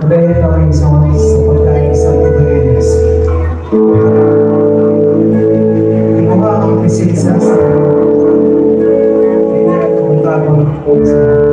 Magaya kami sa pagkain sa Pilipinas. Hindi mo ba ang presensya sa pinagkakong po sa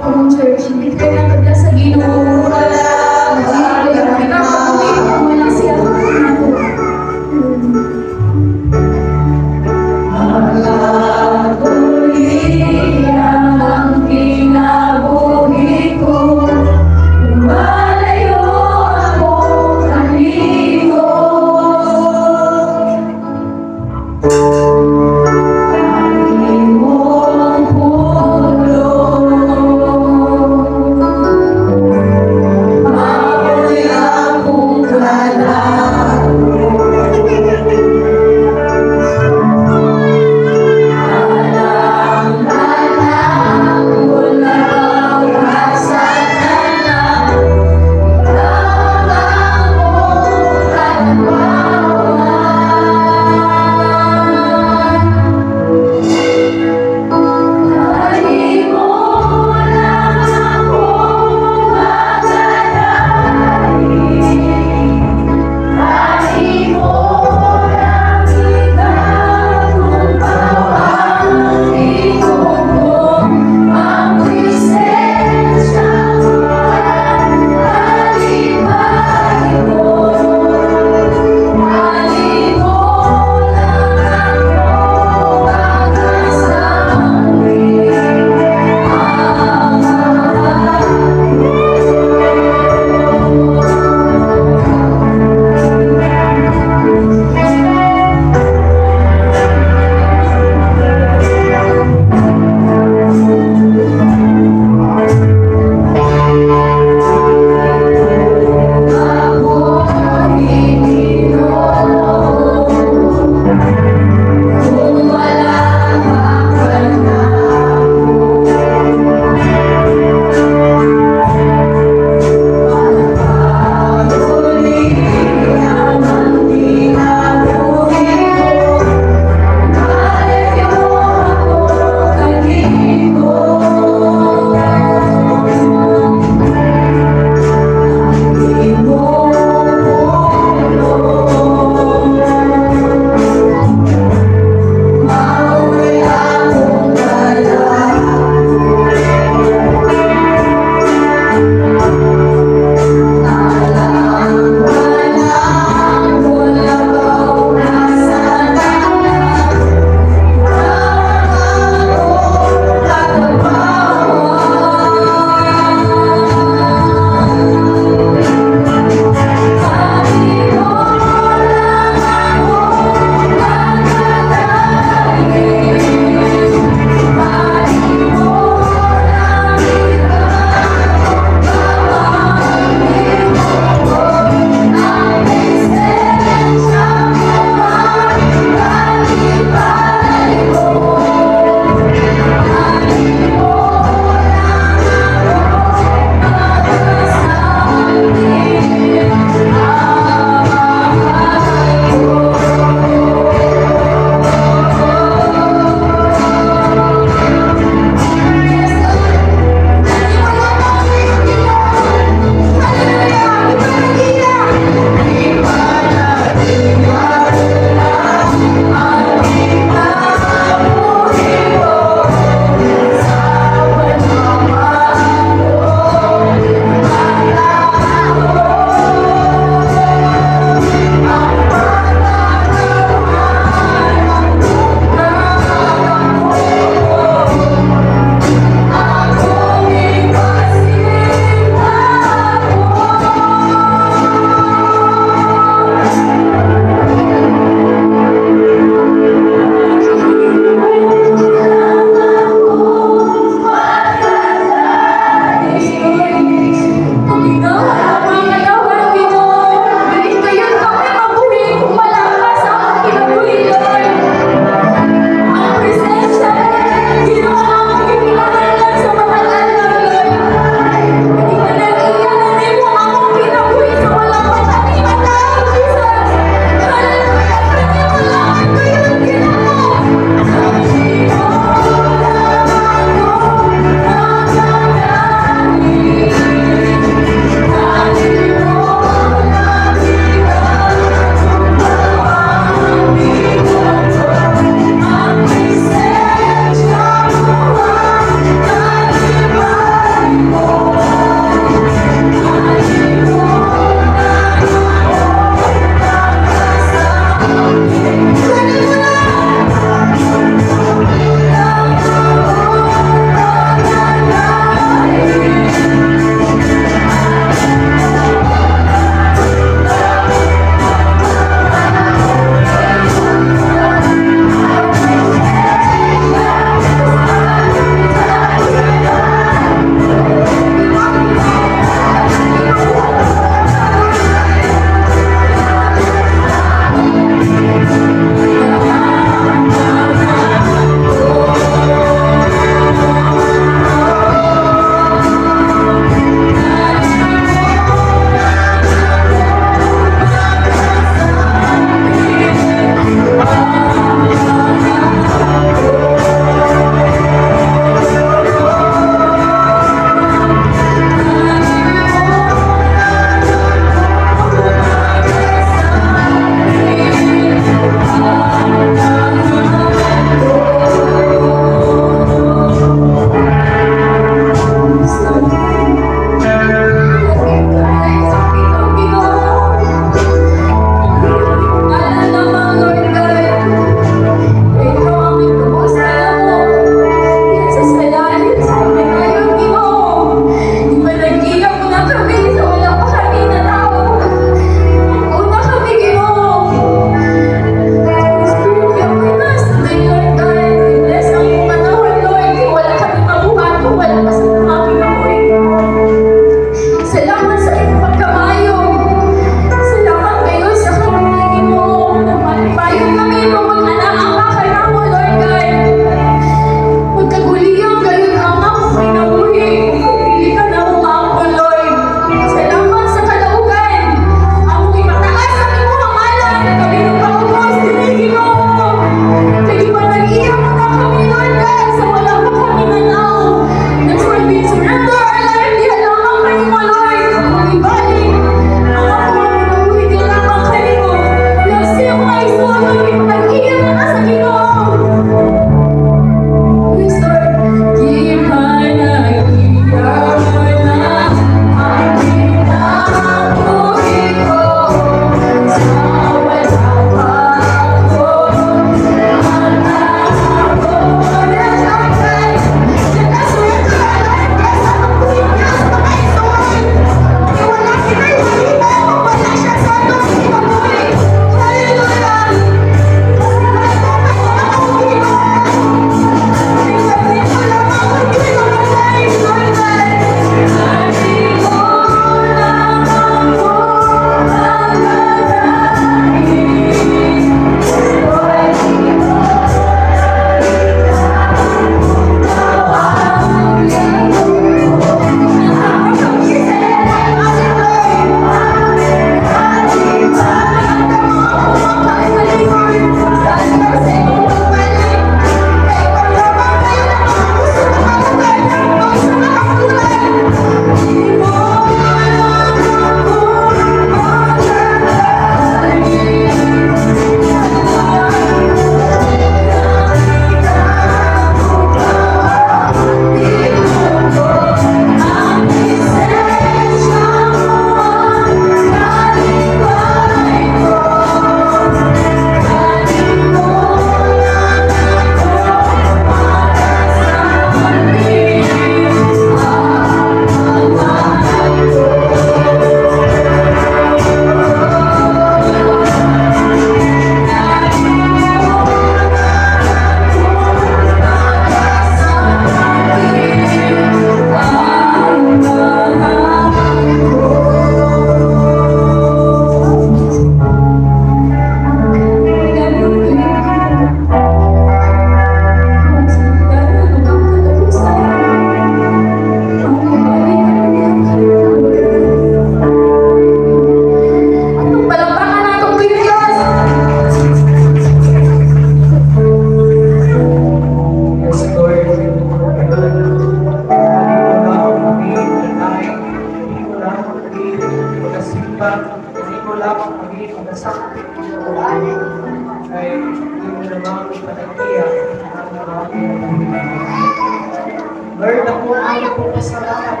Lord, ako ay pasalamat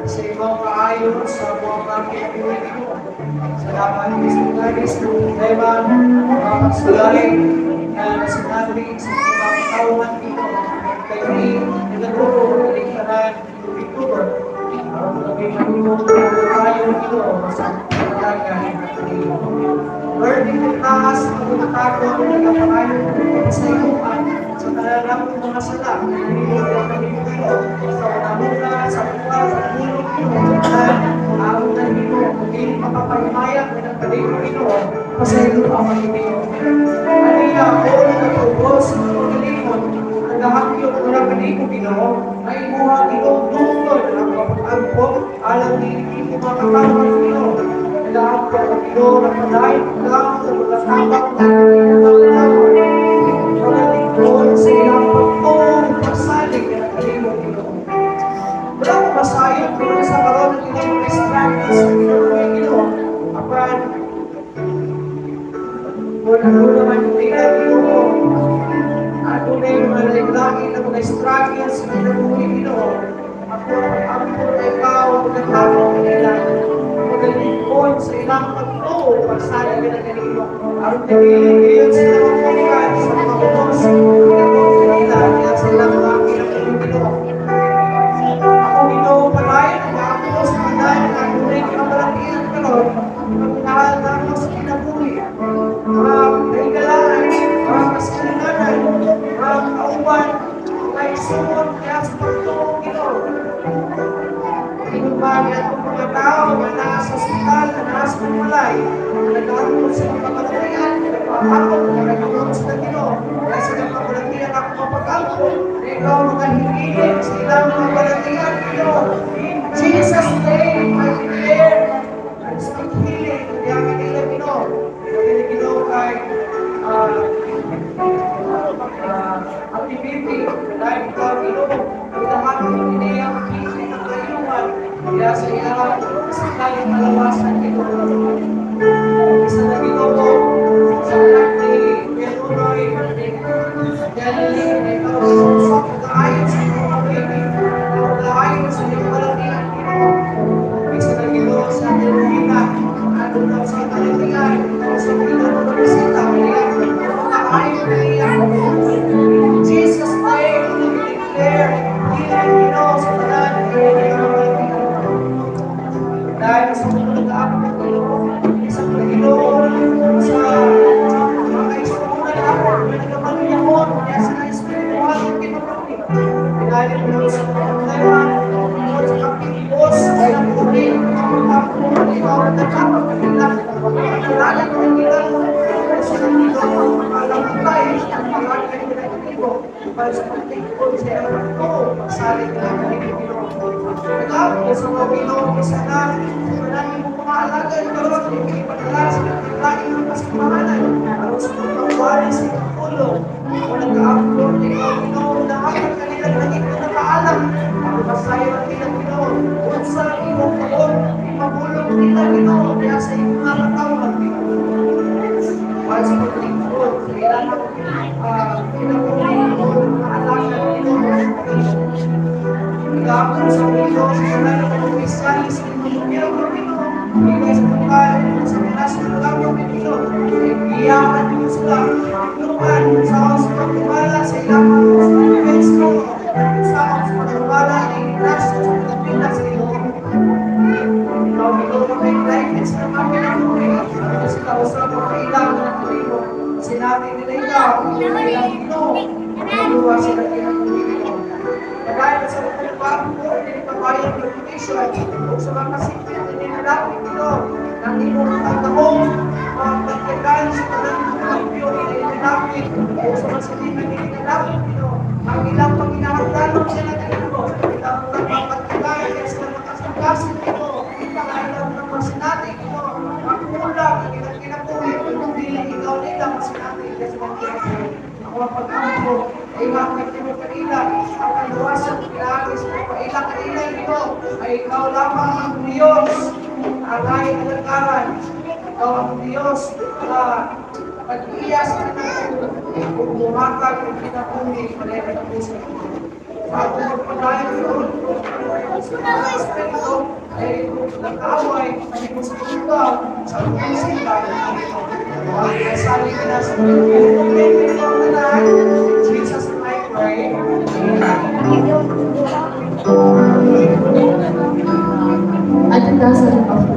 sa ibang kaayon sa mga pagkikinig ko. Salamat Kristo Garis ng problema, mga pagsulay na sinabi sa mga katawan dito. Kayo nilaguro, iligtaran, ito. Ang naging manimong tayo dito sa pagkakagan. Lord, itaas ang mga takot na kapakayon sa ilupan sa kalalang mga sala. Hindi ang kanino sa unamuna, sa buka, sa mulong ino, at ang nanino, hindi mapapayamayan ng kanino ino, sa ilupan ang kanino. Anila, o natubos, kalimon, nagahakyo ko na kanino ino, ay buha ino, tungkol, ang kapag-agpo, alam ni mga katawan ino. Lahat ng ino na palain lang sa mga tabak na pinagkakatawan. Mga lingkod sa ilang pagpong pagsalig na kalimong ino. Wala ko masayot kung sa karoon ng ilang mga strategies sa pinagawin ino. Apan, kung ano naman yung tingnan ino, ano na yung mga laglangin ng mga strategies sa pinagawin ino. Ako na ikaw ang nagkakong nila. Pagkalipon sa ilang pagtuo, pagsalig na kanino. Ang nagiligiyon sa mga pagkakas, sa mga utos, pinagawin kanila, kaya sa ilang mga pinagawin. Ako ino, palayan, ang mga utos, mga dahil, ang tunay na malakihan karon, ang nahal namin sa pinagawin. Mga kaigalaan, mga kasilananan, mga kauban, mga isuon, kaya sa pagtuo, ino. Inubagan ang mga tao na nasa ospital, na nasa pagmalay, na nag-aakot sa mga kamalatayan, na nag-aakot, na nag-aakot sa Latino, kaya sa mga kamalatayan ako mapag-aakot, na ikaw mga hinihiling sa ilang mga kamalatayan, in Jesus' name, I declare, and speak healing, kaya kanila Pino, kanila Pino kay activity, dahil ikaw Pino, ang lahat ng iniyang healing ng kayuman, kaya sa ilang sakay malawasan ito. Isa na ginoo sa anak ni Pelunoy, Dali, na ikaw sa pag-aayon sa mga baby, na pag-aayon sa iyong kalatian ito. Isa na ginoo sa Delvina, ano daw sa kalatian, ito sa ginoo na bisita, kaya pag-aayon na iyan. In Jesus' name, we declare, healing ginoo sa tanan, dahil sa mga nag-aakot ng Ginoo, isang Ginoo sa mga kaisunan ako, na nagkamaluyahon, kaya sa na-espiritual ng Ginoo. Dahil mo sa mga problema, tungkol sa kapitibos, ay ang uri, mga magkakot, ikaw ang nagkakot ng ilang, pagkakalagan ng ilang, sa Ginoo, pagkalamutay, ang pagkakalagan ng Ginoo, para sa pagkakot sa ilang ito, pagsalit ng Ginoo. Ikaw, sa mga Ginoo, isa na, marami mo pangalaga yung karoon, hindi padalas, laing ng kasamahanan, araw sa pagkawalan sa iyong ulo, o nag-upload, ikaw, Ginoo, lahat ng kanilang naging nakaalam, ang masayo ng ilang Ginoo, kung sa iyong karoon, ipagulong nila, Ginoo, kaya sa iyong mga katawan, Ginoo. Para sa pagkakot, sa ilang pangalaga, Ginoo, ikaw, sa Ginoo, sa kanan ng Kristiyan, sa iyong Bigay sa pagkain, sa pinas ng laro ng Pino, iyakan niyo sila, inuman, sa pagkabala sa ilang mga Kristo, sa pagkabala ng inas sa pagkapinas sa iyo. Ikaw, Pino, mag-like sa mga pinagawin, ano sila sa pagkailang ng Pino. Sinabi nila ikaw, ilang Pino, magawa sila pinagawin. Kagaya sa pagkabala, hindi kabayan ng condition, o sa mga kasipin, lapit ito, ng imong pagkakong, pagkakaan sa pagkakapyo, ilalapit, o sa masaliman, ilalapit ito, ang ilang pag-inahandanon sila ng ito, ilang pagkakaya sa makasangkasin ito, ilang ng masinatik ito, ang kulang, ang ilang kinapuhin, hindi ikaw nila masinatik, kasi mag-inapuhin. Ako ang pag-ampo, ay makakit mo kanila, ang kaluwasan, pinagis mo, ilang kanila ito, ay ikaw lamang ang Diyos, ang ay alagaran, ikaw ang Diyos, Pag-iya sa kanang kumuhatag ng pinakuni, malaya na po sa bago magpadayon doon, sa mga espiritu ay nag-away, ay po sa lugaw, sa lugaw sila. Ang saling na sa lugaw, Jesus, I pray. At ang nasa lupang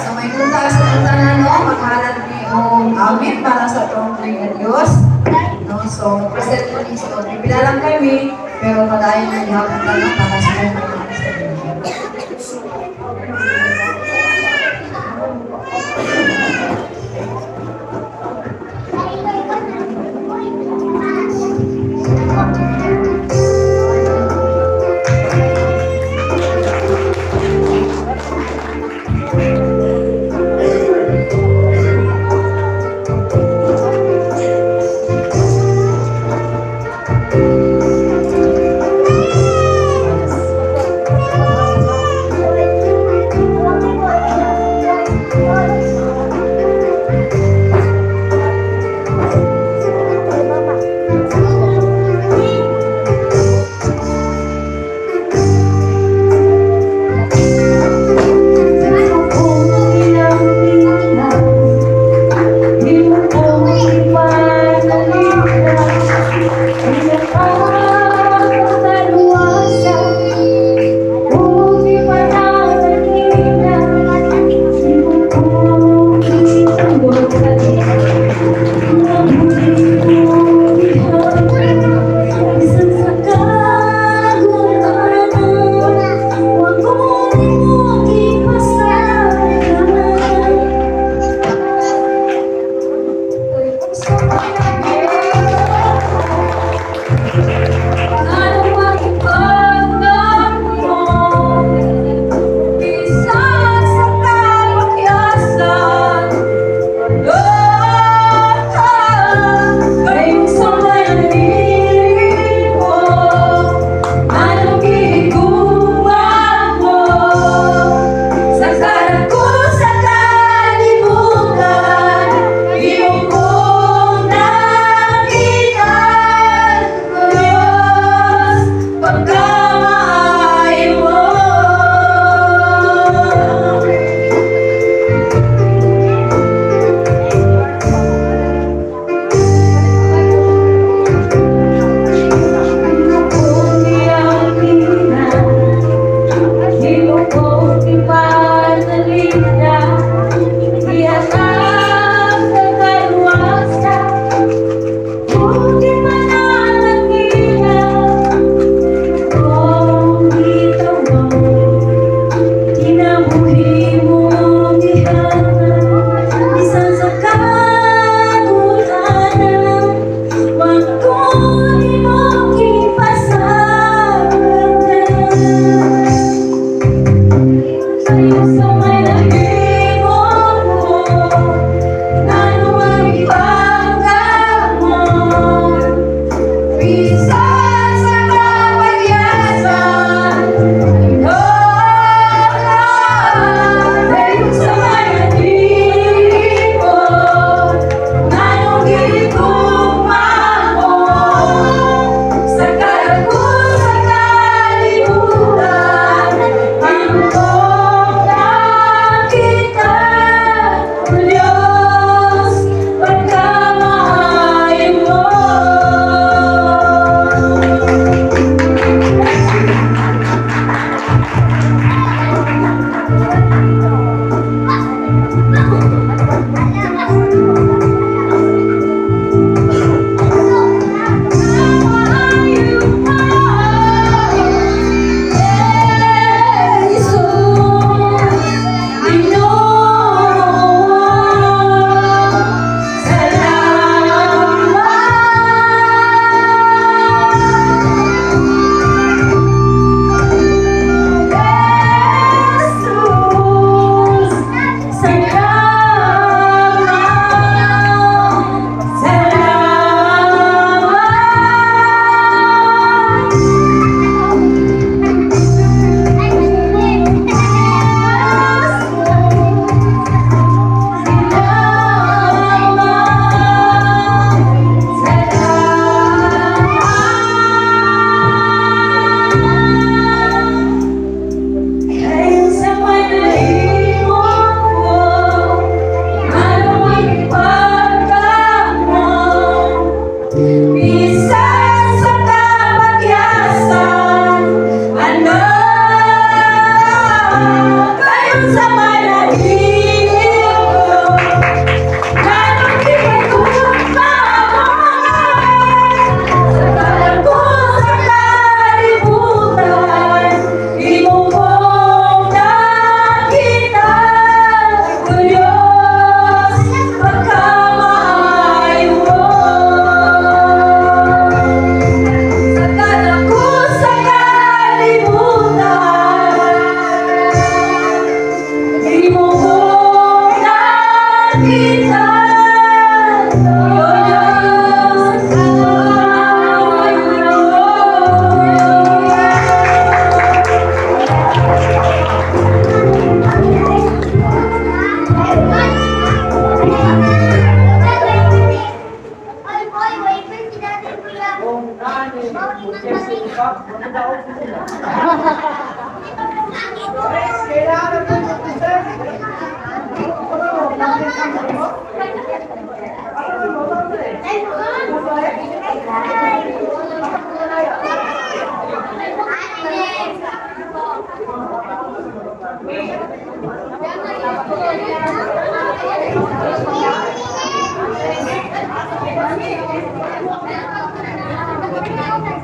So may puntas ng tanan no, maghalat ni amin para sa tungkol ng Diyos. No, so present po ni so pila lang kami pero padayon na gihapon tanan para sa tungkol ng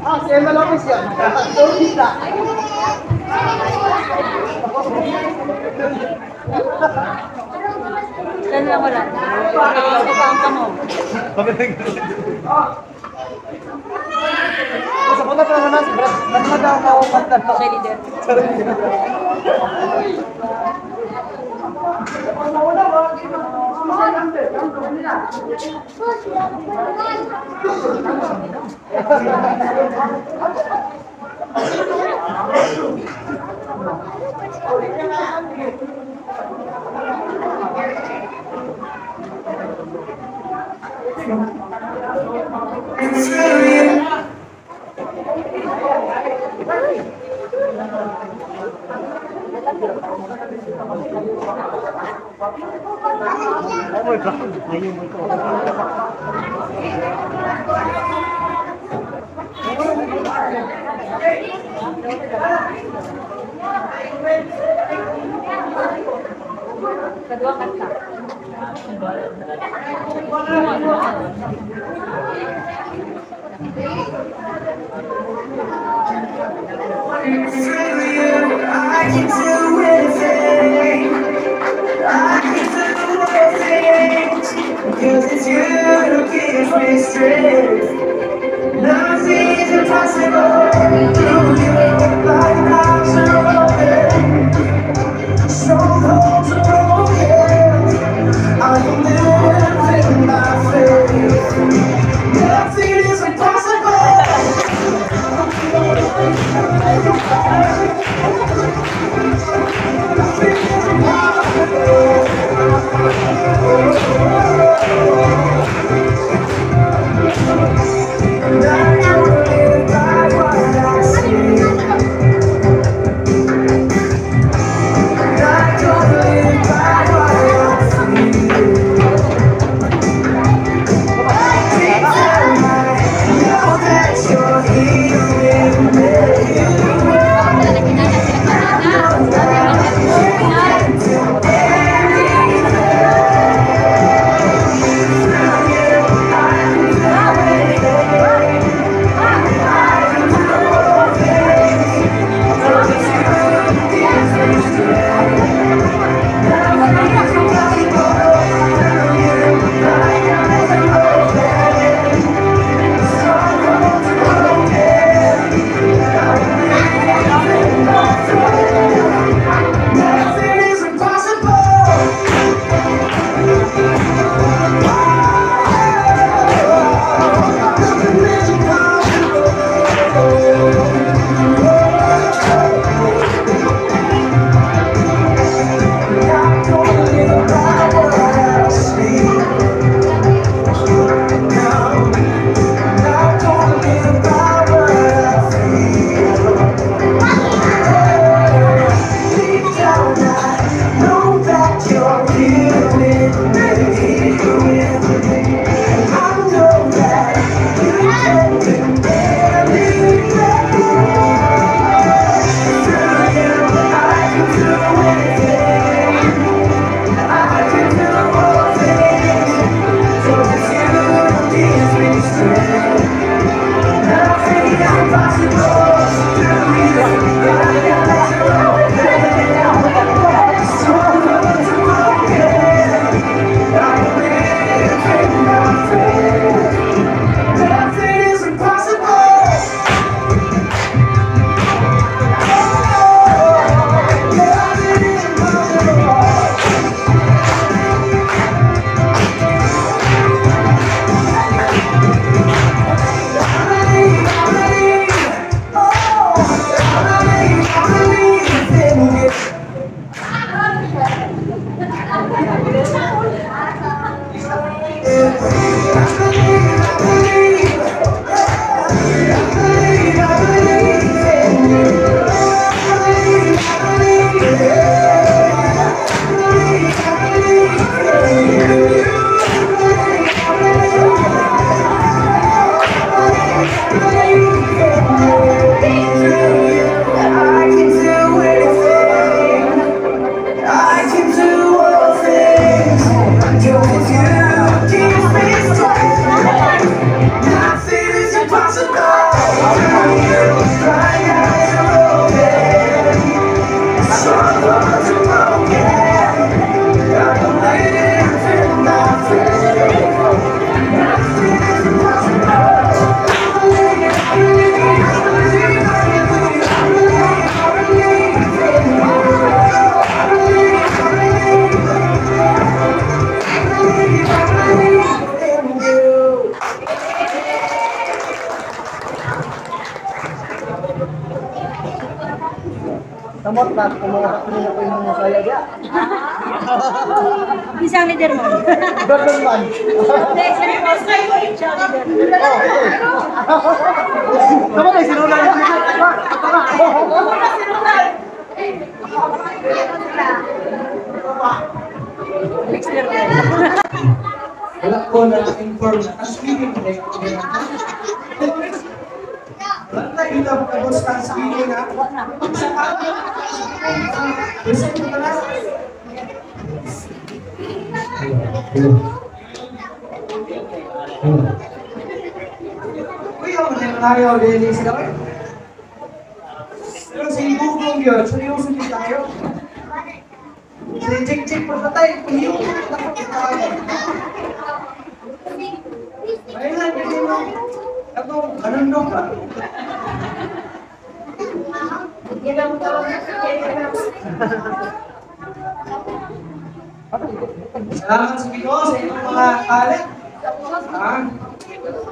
Ah, saya melapis ya. Betul bisa. Dan lang wala. Pagkakanta mo. Sa punta pa naman si Brad. Ano daw ako kanta? Siya leader. Kedua kata. I can do anything. I can do anything. Because it's you who gives me strength. Nothing's impossible. Through you, like clouds are open. Strongholds are broken. I am living by faith. Nothing is impossible. And I know live by what I see. kamot na kumuha ko nila ko yung mga saya dia. Isang leader mo. Gandun man. Tama kayo, sinulan yung Next year. wala ko na inform na speaking like wala ito tapos ka speaking na sa kanya listen to the last kuya mo na tayo din sila pero sa ibubong yun seryoso din tayo check po na tayo kuya ayun, hindi mo. Ako, ganun doon ba? Salamat sa Ginoo sa inyong mga kalit.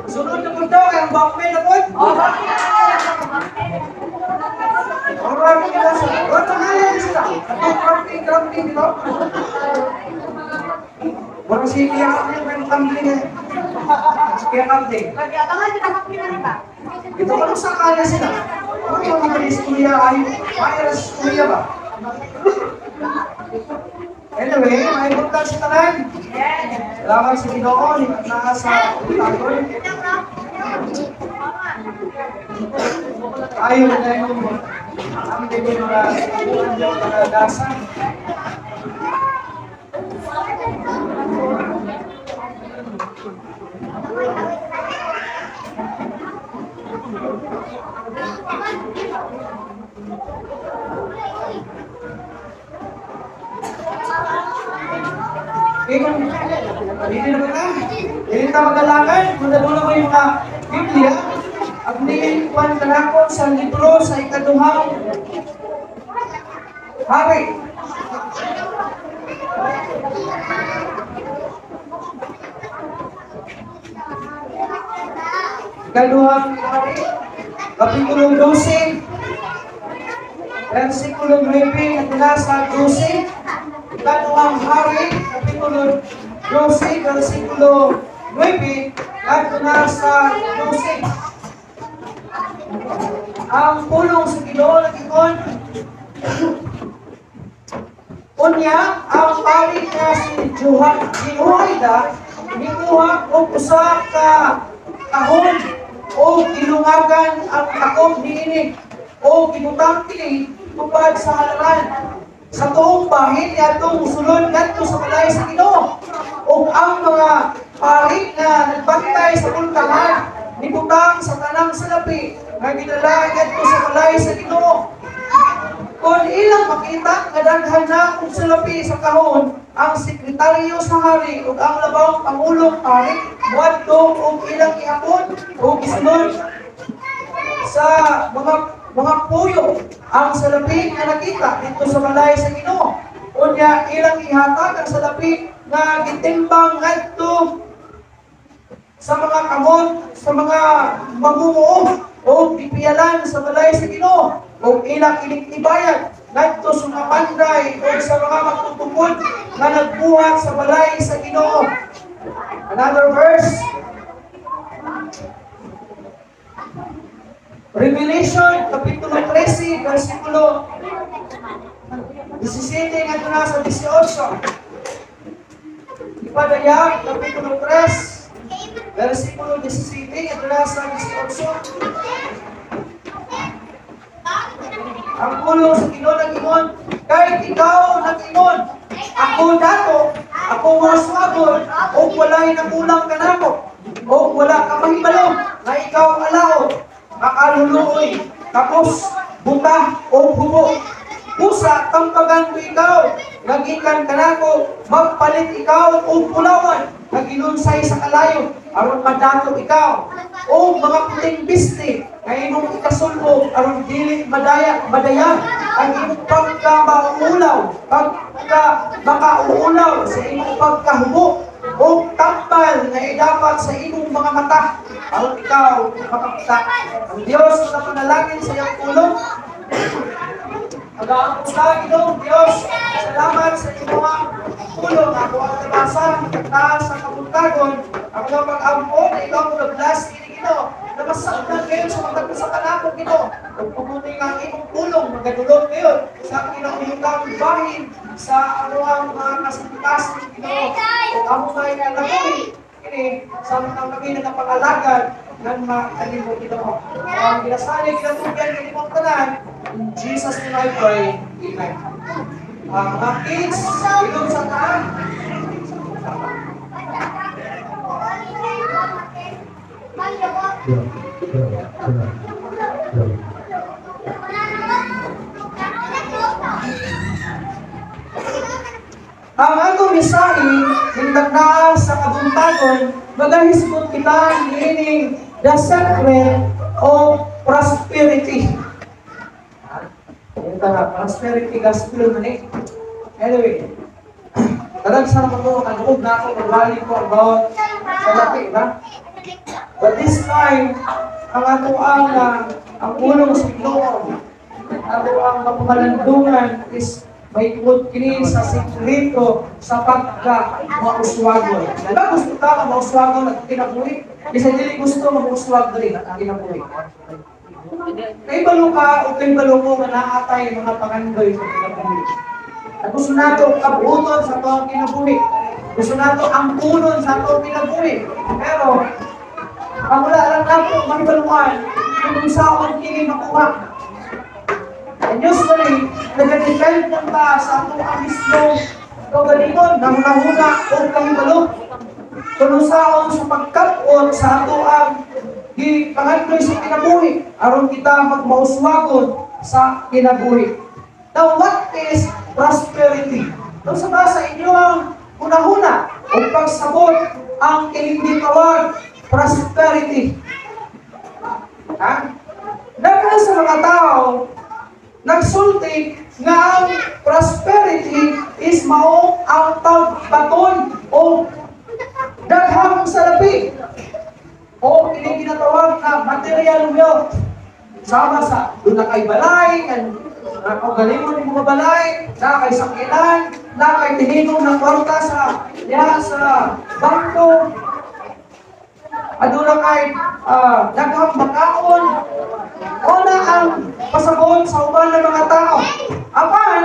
Sunod na po daw, ang bakme na po. Alright, kita sa... Wala nga yan sila. Ito, cramping, di ba? Walang siya yung kambing eh. Kaya kambing. Ito ka sa kanya sila. Ano yung mga istorya ay istorya ba? Anyway, may buntag si tanan. Salamat sa Ginoo ni nasa utagon. Ayaw na yung ang bigay mga dasan. Hindi na ba? Hindi na magalangan. Muna mo yung Biblia. At niinkuhan ka na ko sa libro sa ikaduhang hari. Ikaduhang hari. Kapitulo 12. Versikulo 9 at nasa 12. Ikaduhang hari. Kapitulo 12. Versikulo 9 at nasa 12. Ang pulong sa Ginoo nag-ingon unya ang pari nga si Jehoiada gikuha og usa ka kahon o gilungagan ang takop niini o gibutang kini tupad sa halalan sa tuong bahin niadtong sulod ngadto sa balay sa Ginoo ug ang mga pari nga nagbantay sa pultahan nibutang sa tanang salapi nga gidala ngadto sa balay sa Ginoo. Kung ilang makita nga daghan na kung salapi sa kahon ang sekretaryo sa hari ug ang labawang pangulong hari muadto og ilang ihapon ug gisulod sa mga puyo ang salapi nga nakita dito sa balay sa Ginoo. Unya ilang ihatag ang salapi nga gitimbang ngadto sa mga kamot, sa mga mamumuo o ipiyalan sa balay sa Ginoo o ilang iniktibayan ngadto sa mga panday o sa mga magtutupod na nagbuhat sa balay sa Ginoo. Another verse, Revelation Kapitulo 13 versikulo 17 ngadto na sa 18. Ipadaya Kapitulo 3 versikulo 17 at nasa 18. Ang pulo sa Ginoo nag-ingon, kahit ikaw nag-ingon, ako dato, ako maswagod, o wala'y nakulang ka nako, o wala ka mahibalo, na ikaw alao, makaluluoy, tapos buta o hubo. Pusa, tampagan ko ikaw, nagikan ka nako, magpalit ikaw o pulawan, naginunsay sa kalayo, aron madato ikaw, o mga puting biste, ngayong ikasulog, aron dili madaya, ang iyong pagka-maulaw, pagka-makauulaw sa iyong pagkahubo, o tambal na idapat sa iyong mga mata, aron ikaw makakita. Ang Diyos na panalangin sa iyong pulong, Mag-aangkos ka, Ginoong Diyos. Salamat sa inyong tulong. Ako ang nabasa, taas sa kabuntagon. Ako ang mag-ampon na ikaw ang nag-bless, Ginoo. Namasaktan kayo sa mga kanako, Ginoo. Pagpuputi ang inyong tulong, magadulog kayo sa kinauhutang bahin, sa ang mga kasipitas, Ginoo. Kung amo may nalagoy, ini sa mga kami na napag-alagad ng mga kalimot, Ginoo. Ang ginasali, ginatugyan, ginimong tanan, in Jesus' name I pray. Amen. Mga kids, ilong sa taan. Ang atong misahi, hindagdaan sa kabuntagon, magahisgot kita meaning the secret of prosperity. Ito na, prosperity gospel man eh. Anyway, talag sa mga kanuog na ako, magbalik ko about sa laki, ba? But this time, ang ato ang ulong sa Ginoo, ato ang mapamalandungan is may ikot kini sa sikreto sa pagka-mauswagon. Diba gusto ka mauswagon at kinabuhi? Isa dili gusto mauswag rin at kinabuhi. Kay balo ka o kay balo ko nga naatay mga pangandoy sa kinabuhi. At gusto nato kabuton sa ito ang kinabuhi. Gusto nato ang punon sa ito ang kinabuhi. Pero, ang wala lang nato manibaluan kung saan kini makuha. And usually, nag-depend lang ba sa atong ang mismo kagalingon, nahuna o kahibalo. Kung saan sa pagkapon sa ato ang pangandoy sa kinabuhi, aron kita magmauswagon sa kinabuhi. Now, what is prosperity? Kung sa ba sa inyo ang hunahuna o pagsabot ang hindi tawag prosperity. Ha? Dahil sa mga tao, nagsulti nga ang prosperity is mao ang pagbaton o daghang salapi o ini ginatawag na material wealth. Sama sa doon na kay balay, nakagalingon ng mga balay, na kay sakinan, na kay tihinong ng kwarta sa bangko, aduna kay daghang makaon, o na ang pasabot sa uban ng mga tao. Apan,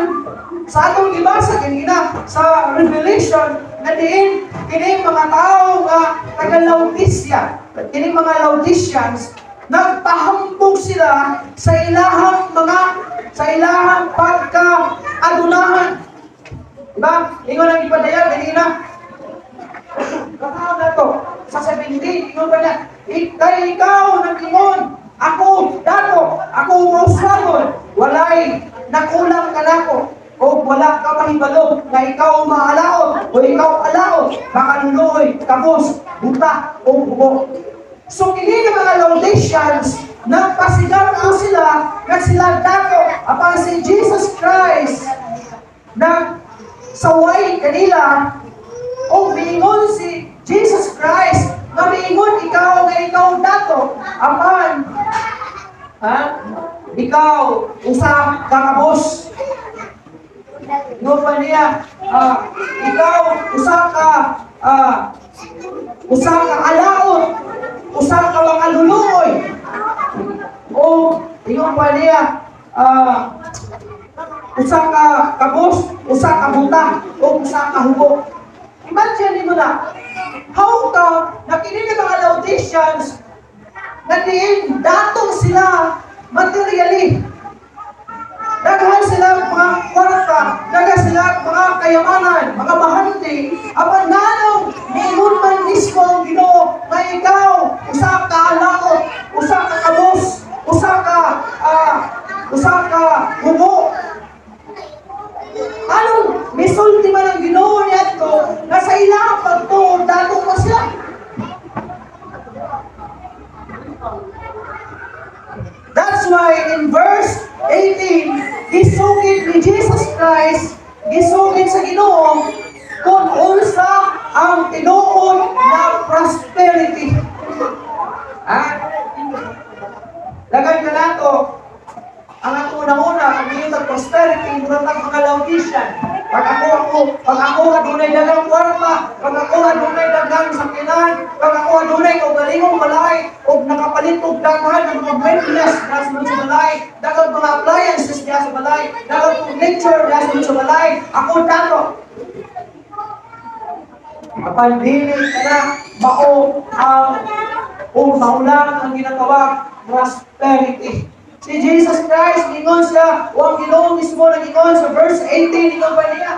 sa atong ibasa kanina sa Revelation, na diin, kini mga tao nga taga-Laodicea, kini mga Laodiceans, nagpahambog sila sa ilahang pagka-adunahan. Diba? Ingon ang ipadaya, kanina. Kakao na to. Sa 17, ingon pa niya, ikaw nag-ingon, ako dato, ako mauswagon, walay nakulang ka nako, o wala ka mahibalo, na ikaw maalaot, o ikaw alaot, baka nuloy, kabos, buta, o bubo. So, hindi ng mga Laodiceans, nagpasigaw ko sila, na sila dato, apang si Jesus Christ, nagsaway kanila, o biingon si Jesus Christ, na biingon ikaw nga ikaw dato, apan, ikaw, usa ka kabos. No pa niya, ikaw, usa ka alaot, usa ka mga luluoy. O, ingon pa niya, usa ka kabos, usa ka buta, o usa ka hubo. Imagine mo na, how come, nakinig ng mga Laodiceans, na diin, datong sila materially. Daghan sila mga kwarta, daghan sila mga kayamanan, mga bahandi, apan nanong niingon man mismo ang Ginoo na ikaw, usa ka alaot, usa ka kabos, usa ka hubo. Anong misulti man ang Ginoo niya ito, na sa ilang pagtuon, datong pa sila. That's why in verse 18, gisugid ni Jesus Christ, gisugid sa Ginoo, kung unsa ang tinuod na prosperity. magpalit og daghan ng mga witness na sunod sa balay, daghang mga appliances diya sa balay, daghang furniture diya sunod sa balay. Ako dato. Apan dili ka na mao ang maulang ang ginatawag prosperity. Si Jesus Christ, gingon siya, o ang Ginoo mismo na gingon sa verse 18, gingon pa niya,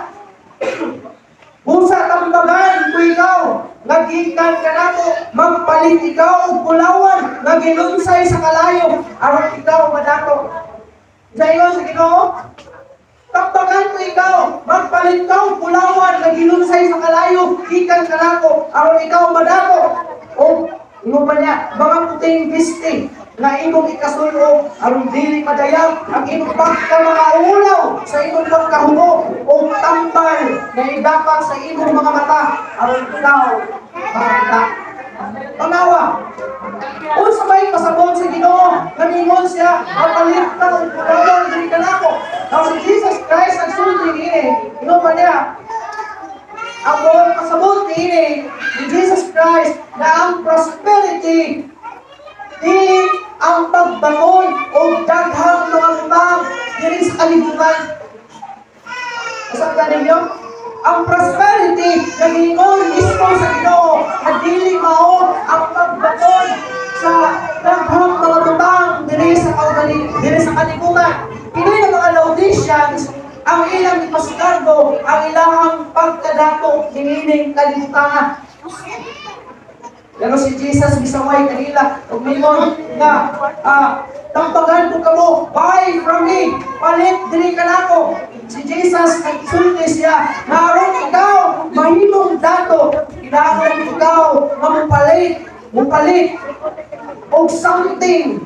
busa tambagan ko ikaw, nagikan ka na ko, magpalit ikaw og pulawan, nga gilunsay sa kalayo, aron ikaw madato. Sa iyo sa Ginoo, tambagan ko ikaw, magpalit ka og pulawan, nga gilunsay sa kalayo, gikan ka na ko, aron ikaw madato. O, ino pa niya, mga puting bisti, na imong ikasulo, aron dili madayag ang imong pagka mga ulaw sa imong pagkahubo o tambal na idapat sa imong mga mata, aron ikaw makita. Panawa, unsa may pasabot sa Ginoo, namingon siya, mapalit ka ng pulawan, dili ka nako. Now si Jesus Christ nagsulti niya, ino pa niya, ang buong pasabot niya ni Jesus Christ na ang prosperity dili ang pagbaton o daghang mga utang diri sa kalibutan. Kasabtan ninyo? Ang prosperity na gingon mismo sa Ginoo na dili mao ang pagbaton sa daghang mga utang diri sa kalibutan. Pinoy na mga Laodiceans ang ilang ipasigardo ang ilahang pagkadato hiniling kalibutan. Pero si Jesus misaway kanila ug mingon nga tambagan ko kamo, buy from me, palit diri ka nako. Si Jesus nagsulti siya, naron ikaw mahimong dato, kailangan ikaw mupalit og something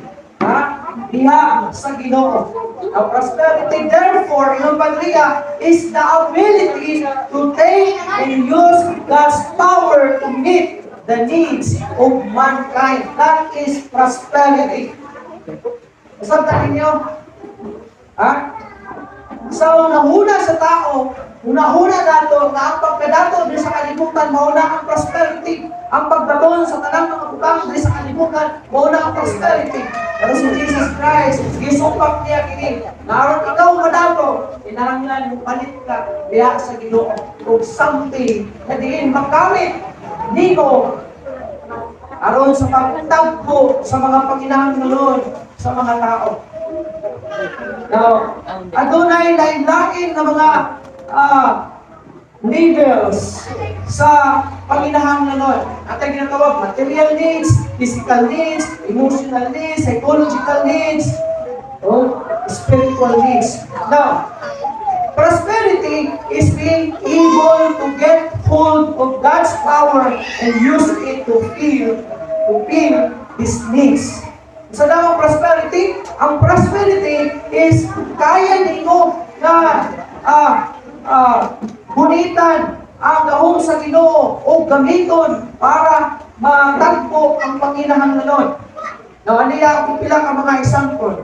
diha sa Ginoo. Ang prosperity therefore in Padria is the ability to take and use God's power to meet the needs of mankind. That is prosperity. Sabta ninyo? So, nahuna sa tao, unahuna dato, na ang pagkadato din sa kalibutan, mauna ang prosperity. Ang pagbaton sa tanang mga utang din sa kalibutan, mauna ang prosperity. Pero si Jesus Christ, gisumpak niya kini, naroon ikaw madato, inaranglan mo palit ka, biya sa Ginoo, o something na diin makamit dito aron sa pagtagpo sa mga panginahanglan sa mga tao. Now, adunay lain-lain na mga levels sa panginahanglan. Atay ginatawag material needs, physical needs, emotional needs, psychological needs, or spiritual needs. Now, prosperity is being able to get hold of God's power and use it to fill His needs. Sa damang prosperity, ang prosperity is kaya nimo na bunitan ang gahom sa Ginoo o gamiton para matagpo ang panginahanglan. Now, aniya kung pila ka mga example.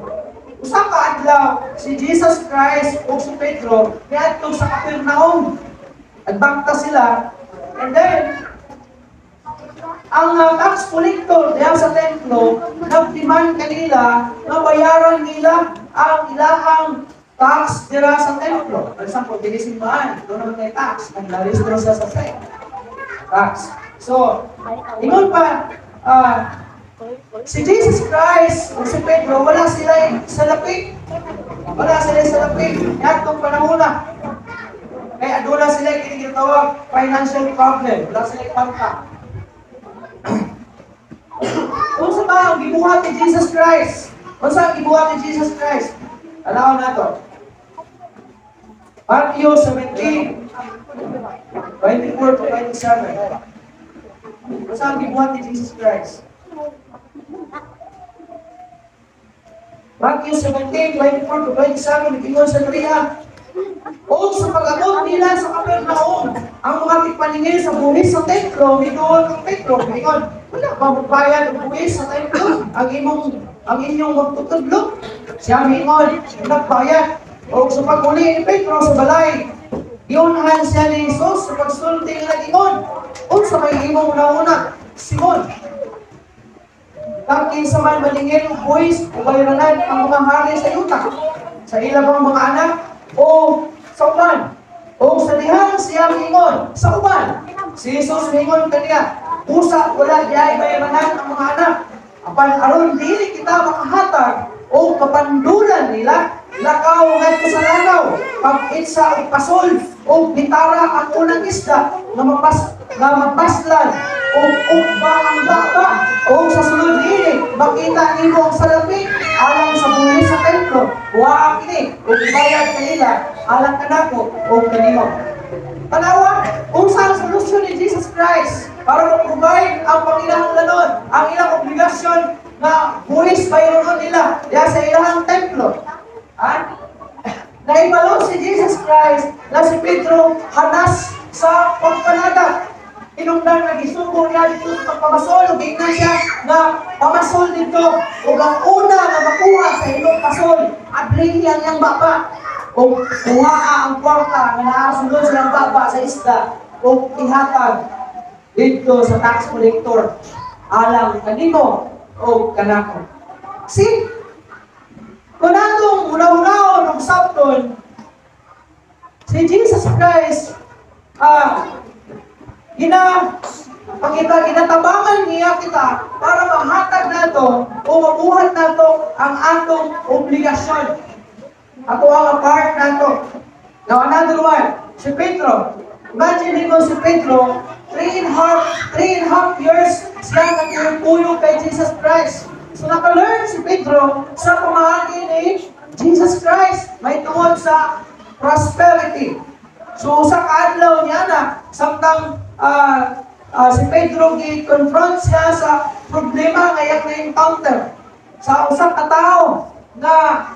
Usa ka adlaw si Jesus Christ o si Pedro niadto sa Capernaum. Nagbangta sila, and then ang tax collector diyan sa templo nagdemand kanila na bayaran nila ang ilahang tax dira sa templo. For example, dili simbahan, doon naman may tax, naglarehistro siya sa tax. So, ingon pa, si Jesus Christ o si Pedro, wala sila sa lapik. Wala sila sa lapik. Yan itong panahon na. Kaya doon sila kinitawag financial problem. Wala sila pangka. Kung sa ba ang gibuhat ni Jesus Christ? Kung sa ang gibuhat ni Jesus Christ? Alaw na ito. Matthew 17, 24 to 27. Kung sa ang gibuhat ni Jesus Christ? Matthew 17, 24 to 27, nag-ingon sa Maria, o sa pag-abot nila sa Capernaum, ang mga tigpaningil sa buwis sa templo, nitoon ng Pedro, nag-ingon, wala ba magbayad ng buwis sa templo? Ang inyong magtutudlo? Siya nag-ingon, nagbayad. O sa pag-uli ni Pedro sa balay, iunahan siya ni Jesus sa pagsulti ng nag-ingon, o sa may imong una-una, Simon, kang kinsa man malingin o buwis o bayranan ang mga hari sa yuta sa ilang mga anak o sa uban o sa dihang siya mingon sa uban. Si Jesus mingon kaniya, usa wala diay bayranan ang mga anak. Apan aron dili kita makahatag o kapandulan nila, lakaw ngadto sa langaw, pag-itsa o pasol o bitara ang unang isda nga mapaslan o ugba ang baba o sa sulod ini makita nimo ang salapi alang sa buhi sa templo wa kini ug bayad kanila alang kanako o kanimo. Tanawa, unsa ang solusyon ni Jesus Christ para ma-provide ang panginahanglanon, ang ilang obligasyon na buwis bayron nila diya sa ilang templo. Naibalo si Jesus Christ na si Pedro hanas sa pagpanada. Inungdan na gisugo niya dito sa pagpamasol, na siya na pamasol dito o ang una na makuha sa ilong pasol adli yang yang baba o kuha ang kwarta na nakasunod silang baba sa isda o ihatag dito sa tax collector alang kanimo o kanako. See? Kung natong una-unaon ng Sabton, si Jesus Christ, ginatabangan niya kita para mahatag nato o mabuhat nato ang atong obligasyon. Ato ang part nato. Now another one, si Pedro. Imagine mo si Pedro, 3.5 years siya nagpuyo kay Jesus Christ. So naka-learn si Pedro sa pamahagi ni Jesus Christ. May tungod sa prosperity. So sa kaadlaw niya na, samtang si Pedro gi-confront siya sa problema ngayang na-encounter sa usang katao na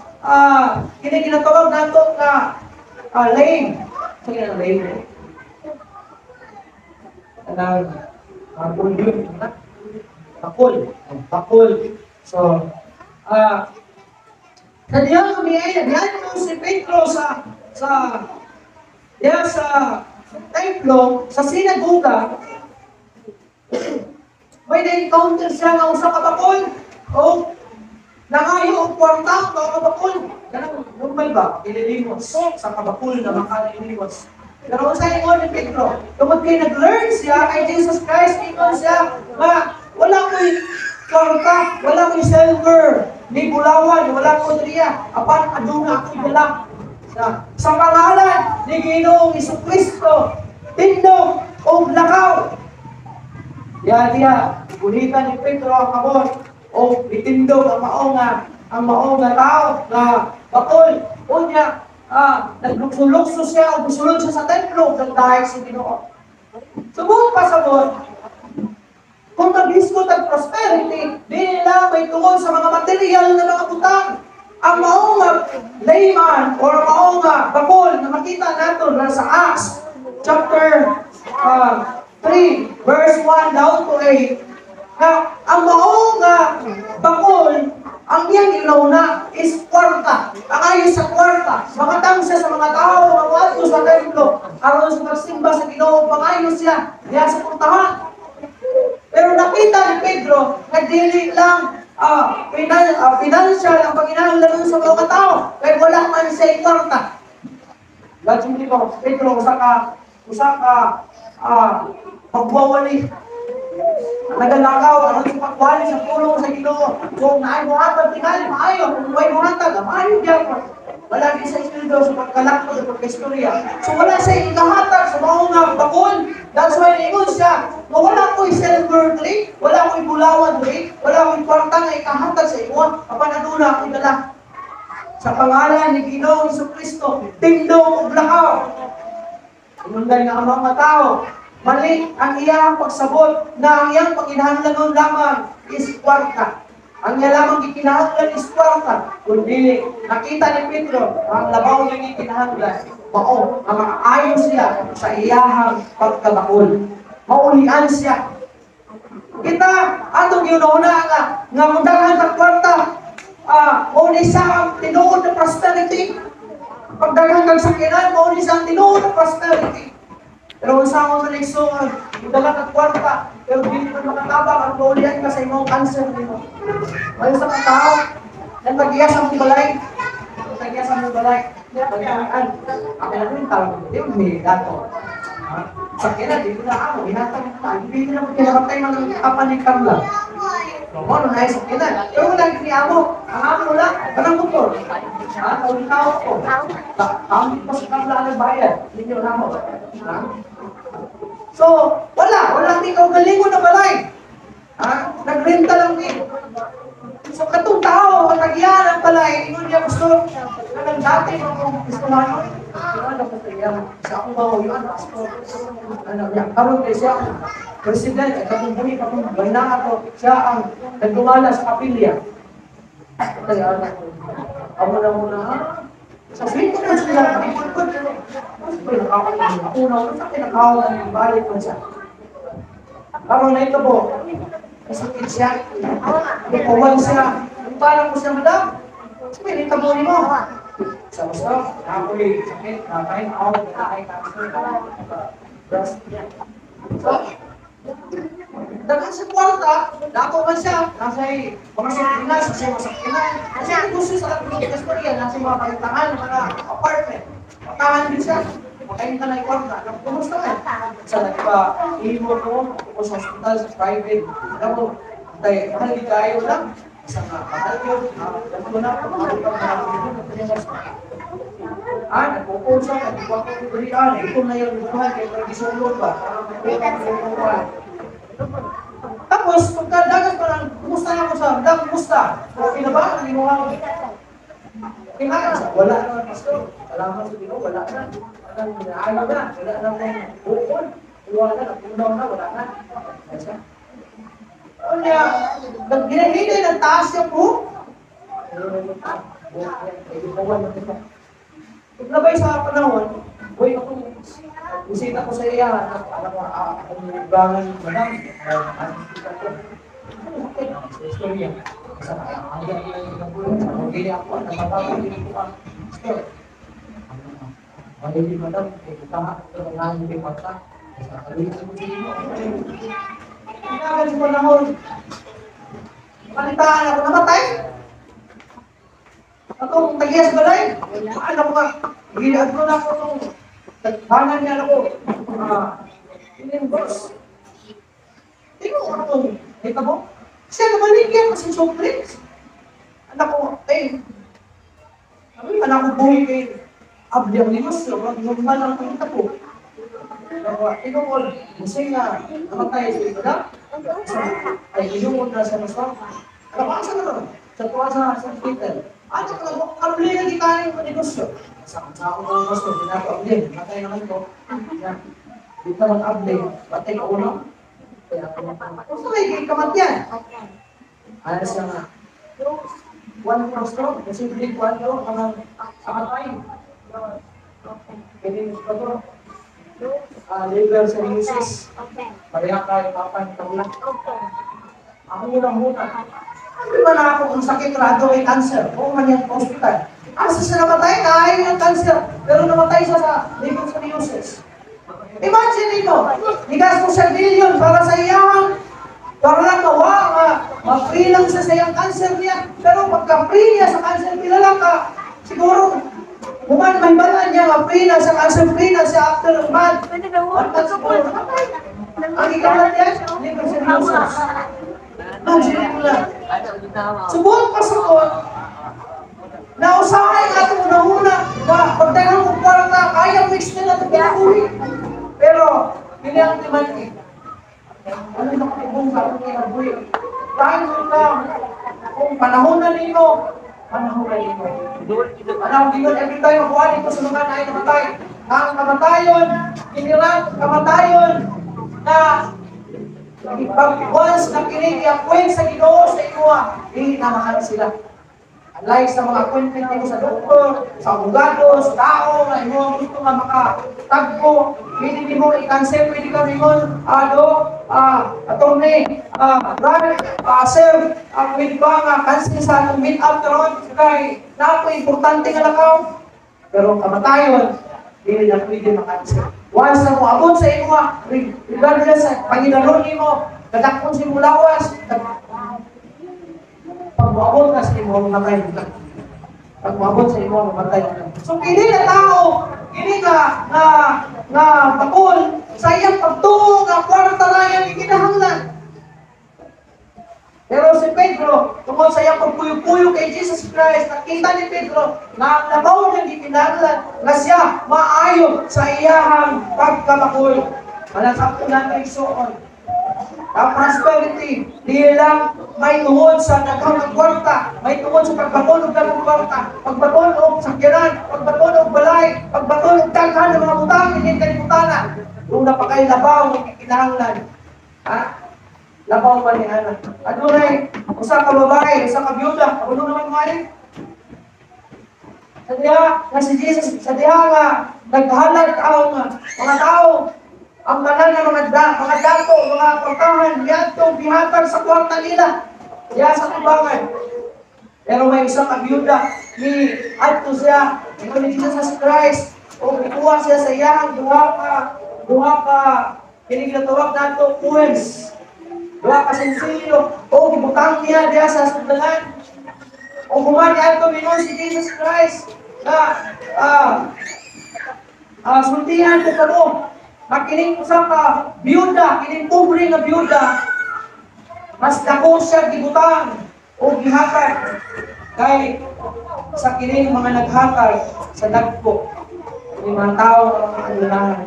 ginatawag nato na lame. So yan ang lame. Bakul. So, diyan mo si Pedro sa templo, sa sinagoga, may na-encounter siya ng usang kabakol o nangayo o kwarta ng kabakol. Ganang normal ba? Ililimos sa kabakol na makalilimos. Pero sa ingon ni Pedro, tungkol kayo nag-learn siya kay Jesus Christ, ingon siya na wala ko'y kwarta, wala ko'y silver, ni bulawan, wala ko diriya, apan aduna ako'y dala. Sa pangalan ni Ginoong Jesucristo, tindog o lakaw. Diya, ulitan ni Pedro ang kabon o itindog ang maong tao na bakol. Unya, naglukso siya o gusulod siya sa templo dahil sa Ginoo. Subot pa sabot, kung nag-hisgot ang prosperity, di nila may tungkol sa mga material na mga butang. Ang maong layman or maong bakol na makita natin na sa Acts chapter 3 verse 1 down to 8 na ang maong bakol ang iyang ilauna is kwarta. Ang ayon sa kwarta, makatang siya sa mga tao, mga ato sa templo, aron sa magsimba sa Ginoo, pangayon siya, diya sa puntahan. Pero nakita ni Pedro na dili lang financial ang paghinahanglan sa mga tao, kaya wala man siya kwarta. Gagawin dito, Pedro, usa ka pagwawali. Nagalakaw, ano sa pagwali sa pulong sa Ginoo. Kung naay mo hatag, tingali, maayo. Kung may mo hatag, maayo diyan. Wala din sa espiritu sa pagkalakto sa pagkastorya. So wala sa ikahatag sa mga bakol. That's why ingon siya, no, wala ko'y silver tree, wala ko'y bulawan tree, wala ko'y kwarta nga ikahatag sa imo, apan aduna ako'y dala. Sa pangalan ni Ginoong Jesucristo, tindog ug lakaw. Inundan nga ang mga tao, mali ang iyang pagsabot na ang iyang pagkinahanglan lamang is kwarta. Ang iya lamang gikinahanglan is kwarta. Kundi nakita ni Pedro ang labaw niya gikinahanglan. Mao, ang maayos siya sa iyahang pagkabakol. Maulian siya. Kita atong ginuna nga mundahan sa kwarta. Muna sa ang tinuod na prosperity. Pagdagang kang sakinan, muna sa ang tinuod na prosperity. Pero kung sa ako sa nagsunod, dagat at kwarta, pero hindi mo makatabang at maulian ka sa imong cancer nimo. May sa katao, yan mag-iyas ang balay. Mag-iyas ang balay. Mag-iyaan. Ako na rin tawag. Hindi mo may gato. Sakyan na, dito na ako. Hinatang na. Hindi na mo kinamatay ng kapanikam lang. So, ano na yung sakyan na. Pero wala hindi amo. Ang amo lang, parang motor. Kung ikaw ko. Kami pa sa kabla ng bayan. Hindi nyo na mo. So, walang ikaw galingon na balay. Nagrenta lang din. So, katong tao, katagyan ang balay, ingon niya gusto, kanang dati, kung gusto mo, sa akong bahoy, karoon kayo siya, president, at katong buhi, katong bahinaan ko, siya ang nagdumala sa kapilya. Kaya, ako na muna, sa swing ko na sila, nakikot, ako na, sa kinakawa ng balik ko siya. Karoon na ito po, masakit siya, ikuwan siya, kung parang ko siya, madam, sabi, tabunin mo. So, ako'y sakit, nakain ako, nakain ako. So, dagan sa kwarta, dako man siya, nasa mga sakina, sa sakina. Kasi ang gusto sa kapilitas ko riyan, nasa mga kalintangan, mga apartment. Makahan din siya, makain ka na yung kwarta. Kumusta ka? Sa nagpa-ibo ko, ako sa hospital, sa private. Alam mo, mahal di kayo lang. Sa mga mahal yun, alam ko na, mahal ka na, nagpupunsa, nagpupunsa ko berikan, ito na yung buhay, kaya tradisyon ba? Tapos, pagkadagat ko lang, kumusta na ako sa dam, kumusta? Okay na ba? Hindi mo ako. Kailangan sa, wala naman, pastor. Salamat sa Dino, wala na. Ayaw na, wala na akong bukol. Iwan na, napunaw na, wala na. Kaya, ginahigay ng taas yung buhok. Kung nabay sa panahon, boy, ako, bisita ko sa iya, alam mo, akong libangan, madam, asisita ko. Sa istorya, sa hanggang ng bulan, sa magili ako, natatawag ko ang pastor. Magili, madam, kita ito ang nangin kay Pagka. Sa kalimutan ko dito, kailangan sa panahon, palitaan ako namatay. Atong tagias balay, ano ko ka, ginaan ko na ako nung tagbanan niya ako, boss. Tingnan ko ako, kita mo? Siya namaligyan kasi soft drinks. Anak ko, anak ko buhay kay abdi ang limos, normal ang kita po. Ikaw ko, masing na namatay sa ito na, ay inumod na sa maswang. Kalabasa na naman, sa tuwa sa hospital. Ano ka lang, kaluligan di kanin ko negosyo. Sa akong mga gusto, pinapa-update, matay naman ko. Dito mag-update, patay ka uno. Gusto kayo, kamatyan. Ano siya nga? One prostroke, kasi big one daw, ang kamatay. Kini ko to. Liver cirrhosis. Pareha kayo, papan, kaulan. Ako muna. Hindi ba na ako kung sakit rado may cancer? Oo man yan sa hospital. Asa siya namatay? Kaya yung cancer. Pero namatay siya sa liver cirrhosis. Imagine nito, higas mo siya billion para sa iyahan. Para lang ma-free lang siya sa iyang cancer niya. Pero pagka-free niya sa cancer, kilala ka. Siguro, kuman may balan niya, ma-free na sa cancer, free na siya after a month. At siguro, namatay. Ang ikamat yan, liver cirrhosis. Imagine mo lang. Subuhan pa sa ko, nausahay nga ito una-una, pagdagang ko parang na, kaya mix nila ito pinakuhi. Pero, hindi ang timan ano na katibong sa akong kinabuhi. Dahil ka, kung panahon na ninyo, panahon na ninyo. Anong ginod, every time makuha dito sa mga na namatay. Ang kamatayon, kinilang kamatayon, na once na kinikiyakwin sa Ginoo sa inuwa, hindi na mahal sila. Unlike sa mga appointment nito sa doktor, sa abogado, sa tao, na imo gusto nga makatagpo, hindi mo i-cancel, pwede ka ringon, attorney, brother, sir, pwede ba nga cancel sa atong meet up karon kay na importante nga lakaw. Pero kamatayon, hindi na pwede makancel. Once na moabot sa imo, regardless sa Panginoon nimo, kadakon sa imo lawas, pag moabot ka sa imo, mamatay ka. Pag moabot sa imo, mamatay ka. So, kini na tao, kini na bakol, sa iyang pagtuo, na kwarta na iyang ikinahanglan. Pero si Pedro, tungkol sa iyang pagpuyo-puyo kay Jesus Christ, nakita ni Pedro na nabaw niyang ikinahanglan na siya maayo sa iyahang pagkabakol. Malasap ko natin isuon. Ang prosperity, di lang may tungod sa daghang kwarta, may tungod sa pagbatulog ng kwarta, pagbatulog sa kiran, pagbatulog balay, pagbatulog daghan ng mga butang, hindi kayo butana. Kung napakailabaw ng ikinahanglan. Ha? Labaw pa ni Ana. Ano rin? Usa ka babae, usa ka byuda. Ano naman mga rin? Sa diha, na si Jesus, sa diha nga, naghalag ang mga tao, ang tanan ng mga dato, mga portahan, yato, bihatag sa kwarta nila. Diya sa tubangan. Pero may isang byuda, ni adto siya, ito ni Jesus Christ, o ikuha siya sa iyang duha ka, kiniglatawag nato, kuwens. Duha ka sensilyo, o gibutang niya diya sa sundangan. O kumani ato minon si Jesus Christ na sultihan ko kamo. Makining usa ka byuda, kining pobre nga byuda, mas dako siya gibutang o gihatag kay sa kining mga naghatag sa dagko ng mga tao nga kanulahan.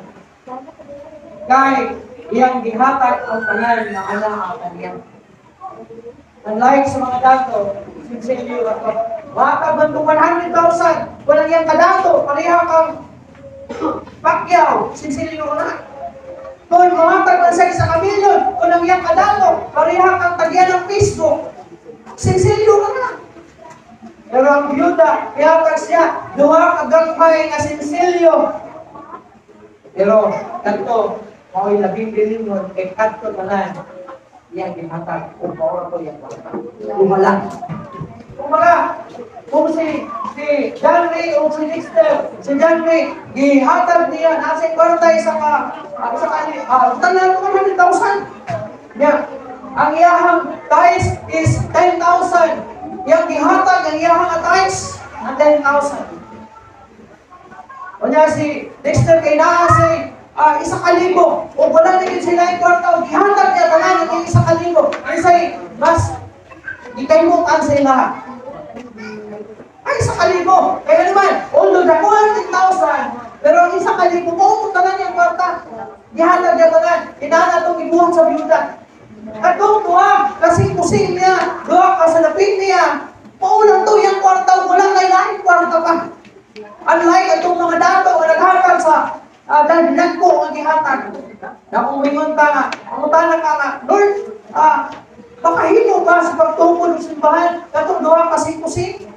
Kay iyang gihatag ang tanan na ana ang kaniyang. Unlike sa mga dato, sinsilyo ako, makakabang 100,000, walang iyang kadato, pareha kang Pacquiao, sinsilyo ko na. Kung mamatag na sa isa kamilyon, kung ang iyang kadato, pareha kang tagyan ng Facebook, sinsilyo ka na. Pero ang byuda, ihatag siya, duha kagagmay nga sinsilyo. Pero, kanto, ako'y labing bilingon, kay kanto tanan, iyang gihatag, kung paura ko iyang wala. Umala. Kumbaga, kung si John Ray o si Dexter, si John Ray, gihatag niya, nasa kwarta sa tanan ko 100,000. Yeah. Ang iyahang tithes is 10,000. Yang gihatag, ang iyahang tithes, ang 10,000. O niya si Dexter kay nasa 1,000. O wala na yun sila yung kwarta, o gihatag niya tanan yung 1,000. Isa'y mas gikaymutan sila. Ay, 1,000. Kaya naman, although na 100,000, pero ang 1,000, kung tanan yung kwarta, gihatag niya tanan, inaana itong ibuhat sa byuda. At kung tuwa, kasi kusing niya, doha ka sa lapin niya, paulang to yung kwarta, walang lain kwarta pa. Unlike itong mga dato, naghatag sa dagdag ko ang gihatag. Na kung mingon ka nga, ang utana ka nga, Lord, makahino ba sa pagtungkol ng simbahan, katong doha kasi kusing?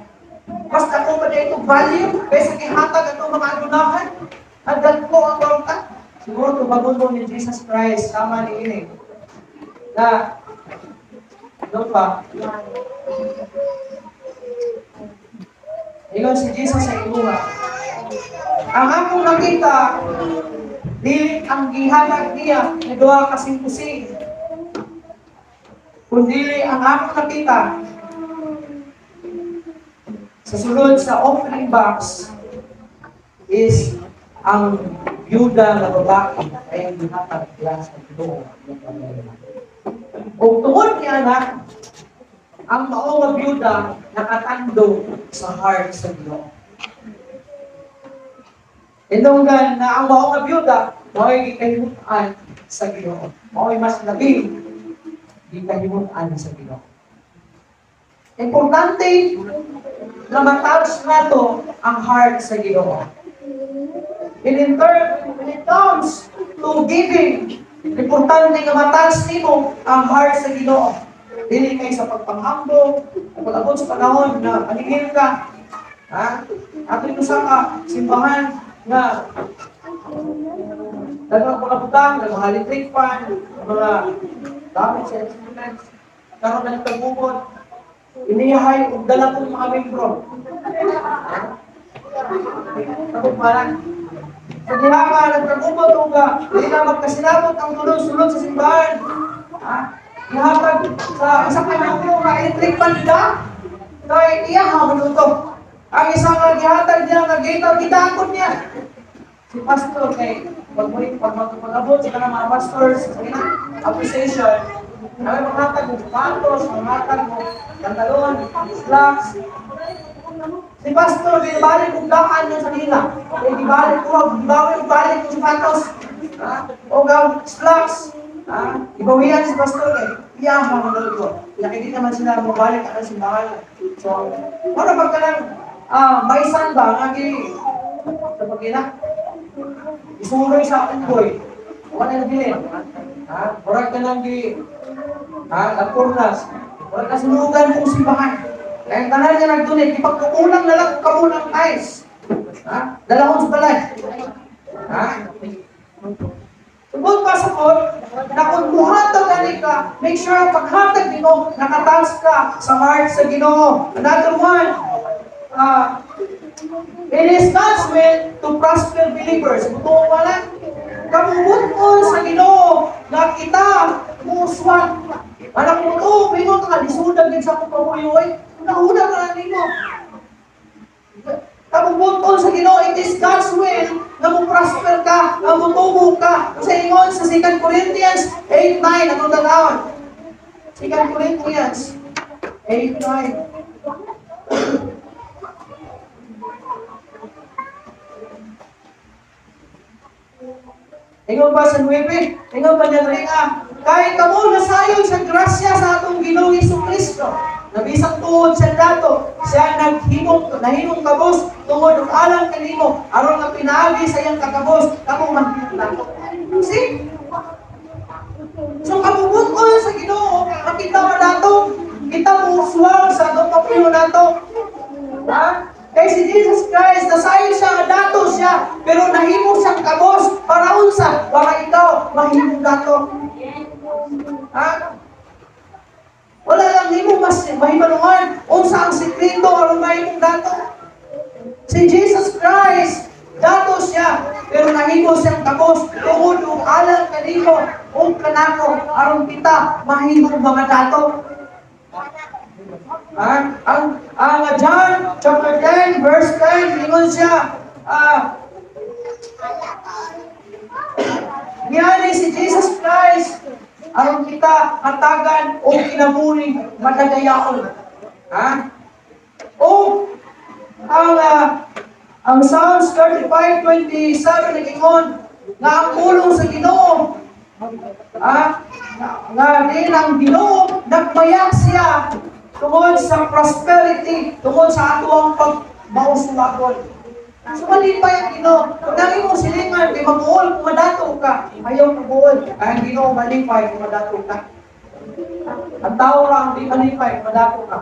Mas ako ba na itong value, kaysa gihatag itong mga agunahan? Agad ko ang kwarta. Siguro tubagon mo ni Jesus Christ, tama ni ini. Na, ano pa? Ingon si Jesus sa iluha. Ang akong nakita, dili ang gihatag niya na doha kasing kusing. Kundili ang akong nakita, sa sulod sa offering box is ang byuda na babae ay ang gihatag niya sa Ginoo. Kung tungod niya na, ang maong byuda nakatando sa heart sa Ginoo. Indunggan na ang maong byuda mo'y gikahimutan sa Ginoo. Mo'y mas labing gikahimutan sa Ginoo. Importante na matouch nato ang heart sa Ginoo. When it comes to giving, importante nga matouch nimo ang heart sa Ginoo. Dili kay sa pagpanghambog, pag-abot sa panahon na paningil ka. Ha? Ato ito sa simbahan na dagang mga butang, dagang halitric fan, mga gamit sa instruments, karoon na nagtagubot, iniyahay o dala kong mga membro. Tapos parang, Sa diha ka, nagkagubot o ka, hindi na magkasinabot ang tulong-sulod sa simbahan. Ha? Ihatag sa isang kanyang na electric pan nila, kaya iya ha, minuto. Ang isang gihatag niya, gitakot niya. Si pastor kay pag-abot sa kanang mga pastors, sa appreciation, ay manghatag mo patos, manghatag mo pantalon, slacks. Si pastor, binabalik kong daan niya sa nila. Ibalik ko si patos. O slacks. Ibawihan si pastor iya mga manulog ko. Hindi naman sila mabalik ang simbahan. So, ano pagka lang, maisan ba, sa pagkina? Isuroy sa akin boy. Wala na bilin. Murag ka lang nagpurnas. Murag ka sinugan kong simbahan. Kaya tanan niya nagdunit, ipagkukulang na lang kamulang ice. Dalawang sa balay. Tungkol pa sa ko, na kung buhatag ka, make sure paghatag mo, nakataas ka sa heart sa Ginoo. Another one, it is God's will to prosper believers. Buto wala. Kamubutol sa Ginoo na kita muswat. Anak mo to, pingon ka lisudag din sa pamuyoy. Nahuda ka na nimo. Kamubutol sa Ginoo, it is God's will na mo-prosper ka, na mo-tubo ka. Sa ingon sa 2 Corinthians 8:9 atong tanawon. 2 Corinthians 8:9. Ingon pa sa 9, ingon pa niya rin kahit kamo nasayon sa grasya sa atong Ginoong Hesukristo, na bisang tuod sa dato, siya nahimong kabos, tungod og alang kanimo, aron nga pinaagi sa iyang kakabos, kamo manhimong. See? So kamubutol sa Ginoo, makita mo nato, kita mo uswag sa atong papilo nato. Kaya si Jesus Christ, nasayon siya, dato siya, pero nahimong siyang kabos, para unsa, para ikaw, mahimong dato. Wala lang himong mas mahimalungan, unsa ang sikreto, aron mahimong dato. Si Jesus Christ, dato siya, pero nahimong siyang kabos, tungod ug alang kanimo, ug kanako, aron kita, mahimong mga dato. Ang John chapter 10 verse 10 ingon siya niani si Jesus Christ aron kita hatagan o kinabuhi madagayaon. Ang Psalms 35:27 nag-ingon nga ang pulong sa Ginoo nga din ang Ginoo nagmayak siya tungod sa prosperity, tungod sa ato ang pagmausulagon. So, mali pa yung Ginoo. Kung nangin mo silingan, may mabuhol, kumadato ka. Ayaw mabuhol. Ang Ginoo, malipay, kumadato ka. Ang tao lang, di malipay, kumadato ka.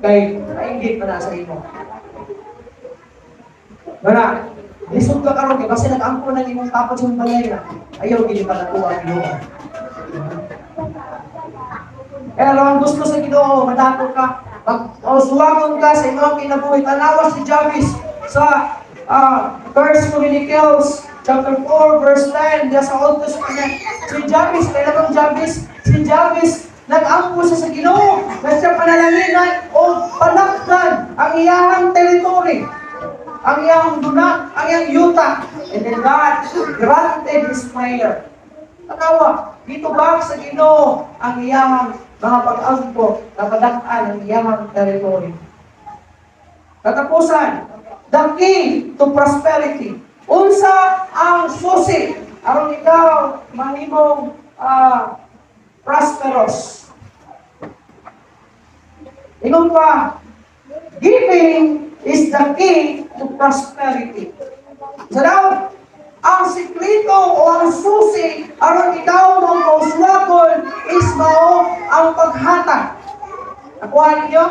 Kaya, nainggit na nasa imo. Wala. Lisod ka karon kay kasi nag-angko na imong tapos yung balay na. Ayaw, hindi pa natuwa ang Ginoo. Pero ang gusto sa Ginoo, madato ka. Suwagon ka sa imong kinabuhi. Tanawa si Jabez sa 1 Chronicles chapter 4 verse 10 diya sa Old Testament. Si Jabez, kailangan Jabez, si Jabez nag-angko siya sa Ginoo na siya panalanginan o panakdan ang iyang territory, ang iyang duna, ang iyang yuta. And then God granted his prayer. Tanawa, dito ba sa Ginoo ang iyang mga pag-angko na padaktaan ang iyang territory. Katapusan, the key to prosperity. Unsa ang susi aron ikaw mahimong prosperous. Ingon pa, giving is the key to prosperity. So now, ang sikreto o ang susi aron ikaw magpauswagon is mao ang paghatag. Nakuha ninyo?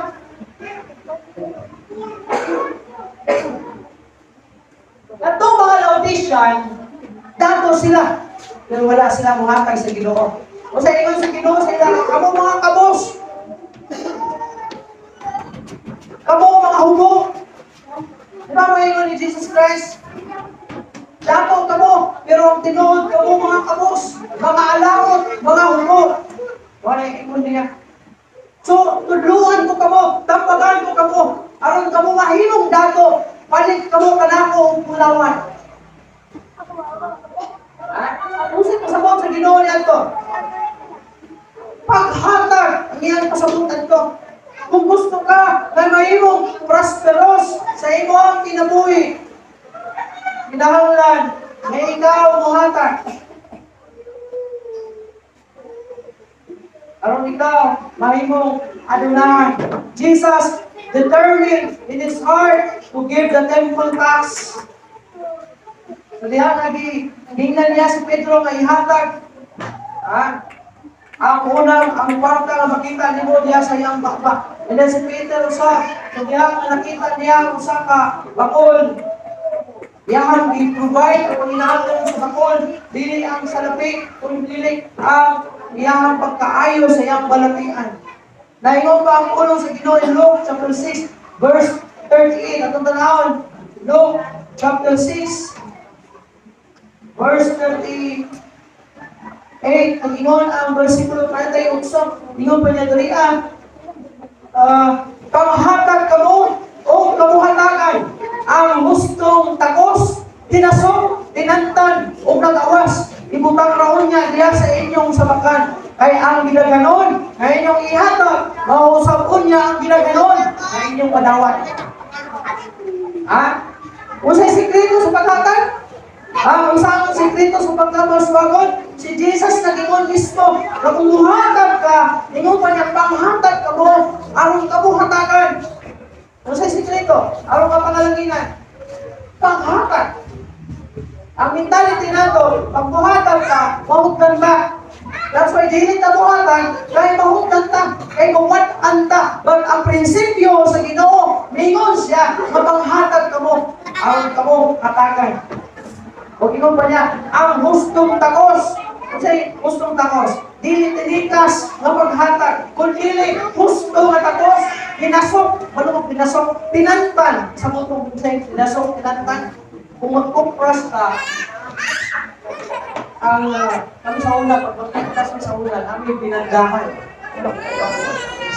Atong mga Laodicean, dato sila, pero wala sila muhatag sa Ginoo. O sa ingon sa Ginoo sila, kamo mga kabos, kamo mga hubo. Diba mo ingon ni Jesus Christ? ingon niya. So, tudluan ko kamo, tampagan ko kamo, aron kamo mahimong dato, palit kamo kanako og pulawan. Usip pasabot sa Ginoo niya to. Paghatag ang iyang pasabutan to. Kung gusto ka na mahimong prosperous sa imong kinabuhi, kinahanglan na ikaw muhatag. Aron ikaw mahimong adunan. Jesus determined in his heart to give the temple tax. So diyan lagi, hingnan niya si Pedro nga ihatag. Ang unang, ang kwarta nga makita ni mo diya sa iyang bakbak. And then si Peter usa, so diyan nakita niya usa ka bakol. Diyan i-provide ang inaatong sa bakol. Dili ang salapi, kung dili ang iyang pagkaayo sa iyang balatian. Naingon pa ang ulong sa Ginoo in Luke chapter 6, verse 38. Atong tanawon, Luke chapter 6, verse 38, ang ingon ang versikulo 38, ingon pa niya dali panghatag kamo o kamuhatagan ang hustong takos, tinasok, tinantan, o nag-awas, ibutang raon niya diya sa inyong sabakan. Kay ang ginaganon na inyong ihatag, mausapon niya ang ginaganon na inyong padawat. Usay sikreto sa paghatag? Isang sikreto sa pagkamaswagon, si Jesus nag-ingon mismo, na kung muhatag ka, ingon pa niya, panghatag ka mo, aron ka mo hatagan. Usay sikreto, aron ka pangalanginan. Panghatag. Ang mentality nato, pag muhatag ka, mahutdan ba? That's why dili ta muhatag, kaya mahutdan ta, kaya mawat-an ta. But ang prinsipyo sa Ginoo, mingon siya, mapanghatag ka mo, aron ka mo hatagan. O ingon pa niya, ang hustong takos. Kasi hustong takos, dili tinikas nga paghatag. Kung dili husto nga takos, pinasok, malumog pinasok, tinantan. Sa mutong pinasok, tinantan. Kung mag-compras ka, kami sa ulan, pag mag-compras kami sa ulan, kami pinandahan.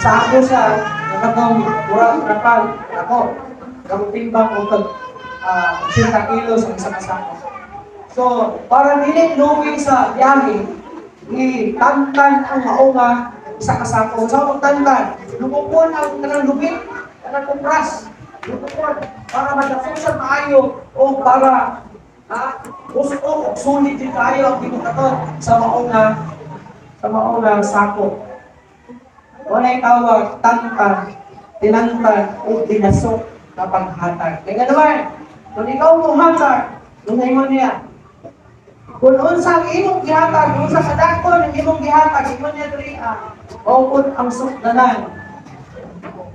Sa ako siya, nakatong murang rapal, ako, gamutimbang o 60 kilos ang isang kasama. So, para dili luwi sa biyahe, itantan ang maunga sa kasako. Sa so, tantan, lumupon ang kanang lubit, kanang kumpras, lumupon, para madapusan maayo o para gusto o sulit din tayo ang binukaton sa maunga sako. Wala yung tawag, tantan, tinantan, o dinasok na paghatag. Kaya naman, kung ikaw mong hatag, lunay mo niya, kung unsang imong gihatag, kung sa kadakon ang imong gihatag, imong niya diri o kung ang sukdanan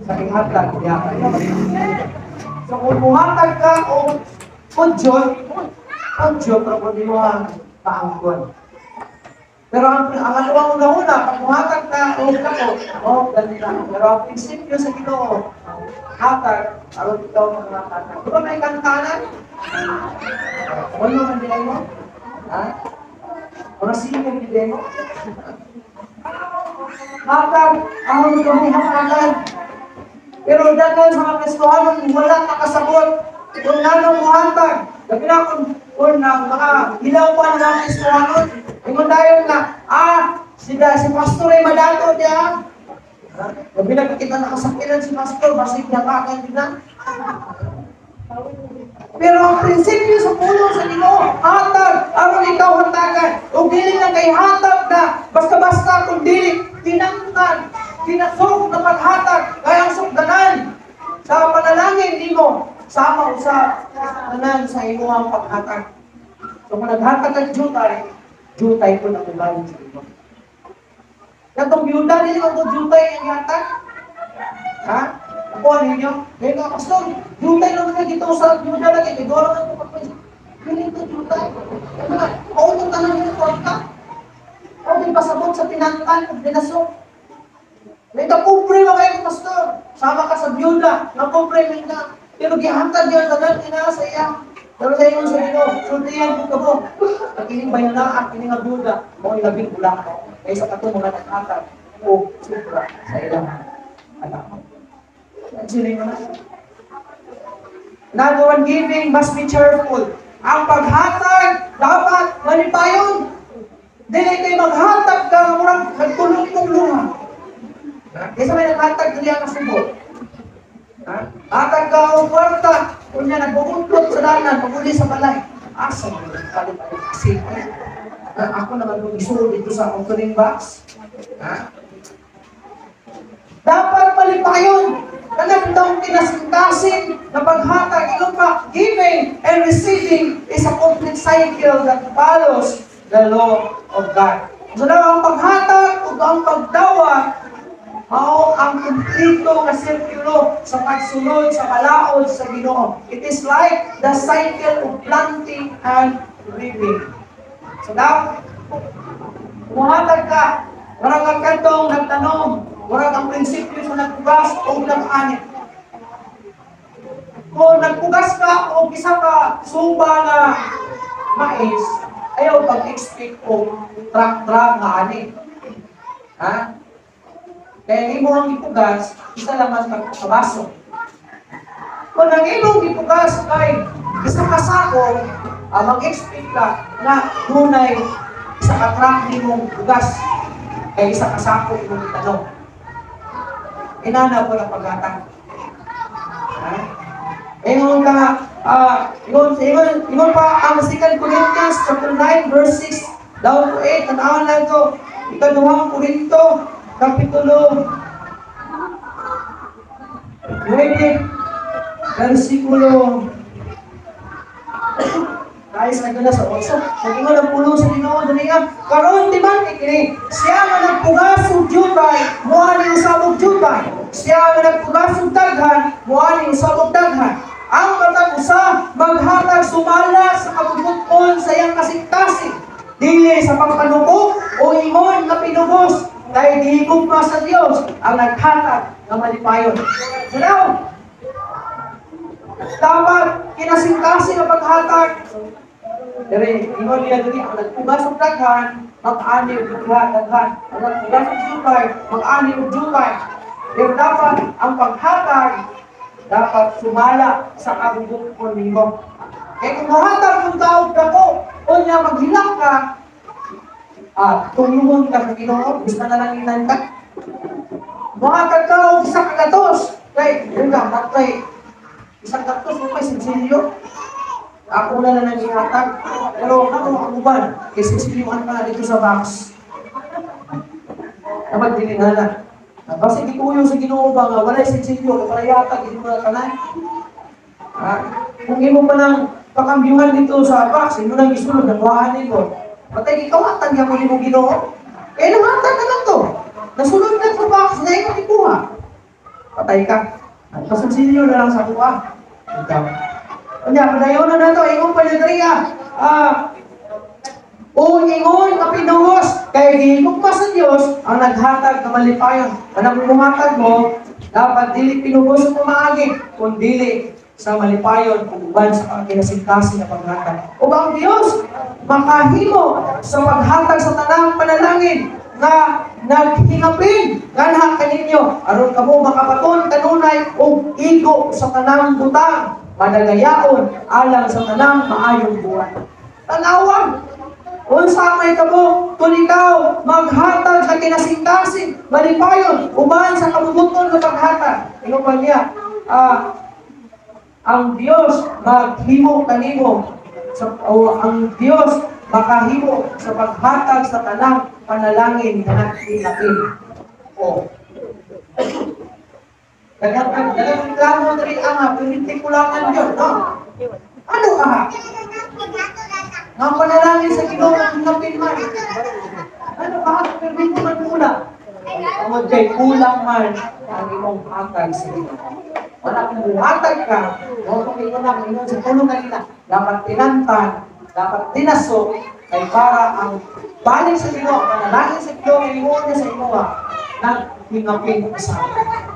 sa gihatag niya. So kung muhatag ka o kudyon pero kung di mo paangkon. Pero ang alawang una, pag muhatag ka o kako, ganito. Pero ang prinsipyo sa Ginoo, hatag, aron ikaw mga hatag. Diba may kantanan? Ano man din mo? Orang sini yang demo. Hatag, aron kami hatagan. Pero dagan sa mga Kristohanon, wala nakasabot. Kung nanong muhatag, gabi na kung mga hilaw pa ng mga Kristohanon, ingon tayo na, si pastor ay madato diya. Gabi na kita nakasakiran si pastor, basig nakakan din na. Pero ang prinsipyo sa puno sa Ginoo, hatag, aron ikaw hatagan. O dili na kay hatag na, basta-basta kung dili, tinangtan, tinasok na paghatag, kaya ang sukdanan. Sa panalangin nimo, sama sa sukdanan sa imong paghatag. So kung naghatag ang jutay ko na kumain sa Ginoo. Katong byuda nila kung jutay ang hatag, ako ninyo, kaya nga pastor, jutay lang na dito sa byuda lagi, may dola lang ito pagpasok. Piling ito jutay. O itong tanong nito ka? O may pasabot sa tinantan, dinasok. May kapubre mo kayo, pastor. Sama ka sa byuda, napubre mo ka. Pero gihatag yun, tanan ina sa iya. Pero sa inyo sa Ginoo, sultihan mo ka mo. Pag ining bayan na, kining nga byuda, mo ilabing ulang. Kaya sa katong mga naghatag. o sobra sa ilang anak. Actually, another one, giving must be cheerful. Ang paghatag dapat malipayon. Dili kayo maghatag ka murang nagtulong-tulungan. Kaysa may naghatag dili ang kasubo. Hatag ka o kwarta, kung niya nagbukuntot sa dalan, paguli sa balay. Asa mo yung palit-palit kasi. Ako naman yung isuod dito sa offering box. Dapat malipayon. Kanang kinasintasin na paghatag, ilong pa, giving and receiving is a complete cycle that follows the law of God. So na ang paghatag o ang pagdawa, mao ang kumplito na sirkulo sa pagsunod sa kalaod sa Ginoo. It is like the cycle of planting and reaping. So now, muhatag ka, warang ang kantong nagtanom, warang ang prinsipyo sa nagpugas o nag-anit. Kung nagpugas ka o isa ka suba na mais, ayaw pag-expect o trak-trak na anit. Kaya hindi mo ang ipugas, isa lang ang kabaso. Kung ang imong ipugas ay isa kasako, mag-expect ka na dunay isa ka-trak ni mong pugas ay isa kasako imong itanong. Inana po na paghatag. Ingon ka, ingon pa ang 2 Corinthians chapter 9 verse 6 down to 8, tanawan lang ito, ikaduhang Korinto, kapitulo 9, versikulo guys, nagdala sa 8. Naging ang pulo sa Ginoo daniya. Karon timan kini, siya nga nagpugas og jutay, moani usab og jutay. Siya nga nagpugas og daghan, moani usab og daghan. Ang matag usa maghatag sumala sa kabubuton sa iyang kasintasin. Dili sa pagpanuko o ingon nga pinubos, dahil gihigugma sa Dios ang naghatag ng malipayon. So now, dapat kinasingkasin ang paghatag. Dari, ingon niya dili, ang nagpugas ng daghan, mag-ani o daghan. Ang nagpugas ng jutay, mag-ani o jutay. Pero dapat ang paghatag, dapat sumala sa kabubuton nimo. Kaya kung mahatag ng tao dako, o niya maghilak ka, tulungan ka sa Ginoo, gusto na lang inan ka. Mahatag ka o isang kagatos. Kaya, yun nga, matay. Isang kagatos mo may sinsilyo. Ako na lang ang ihatag. Pero ako ang uban, kaya sinsilyoan ka na dito sa box. Dapat dinigala. Kasi di ko yung sa Ginoo ba nga, wala yung sinsilyo, para ihatag, hindi mo na kanay. Kung imo pa ng pakambyuhan dito sa box, imo nang isunod, nakuhaan ko. Patay ikaw atang yan mo ni mo Ginoo. Eh, namatag ka lang to. Nasunod na sa box, na ikaw ikuha. Patay ka. Pasansilyo na lang sa kuha. Ikaw. Kanya, padayon na to, ingon pa niya dariya. Ingon na pinuhos. Kaya gihigog pa sa Diyos, ang naghatag na malipayon. Anong bumatag mo, dapat dili pinuhos ang pumaagi, kung dili sa malipayon, kung uban sa kinasingkasin na paghatag. O ang Diyos, makahimo sa paghatag sa tanang panalangin na naghingapin ganha kaninyo aron kamo makapaton kanunay og igo sa tanang butang madagayaon alang sa tanang maayong buhay. Tanawag unsa may kamo kung ikaw maghatag sa kinasingkasin malipayon uban sa kabubuton nga paghatag. Ingon pa niya, ang Dios maghimo kanimo ang Dios makahimo sa paghatag sa tanang panalangin na natin. Dagang plano na rin ang pinitikulangan yun, no? Ano ka ha? Nga panalangin sa Ginoo ng napinman. Ano ka ha? Pero di mo man mula. Tungod kay kulang man ang imong hatag sa Ginoo. Wala kung buhatag ka, kung ingon sa tulong kanina, dapat tinantan, dapat tinaso, ay para ang balik sa Ginoo, panalangin sa Ginoo, ingon niya sa Ginoo, naghingapin sa akin.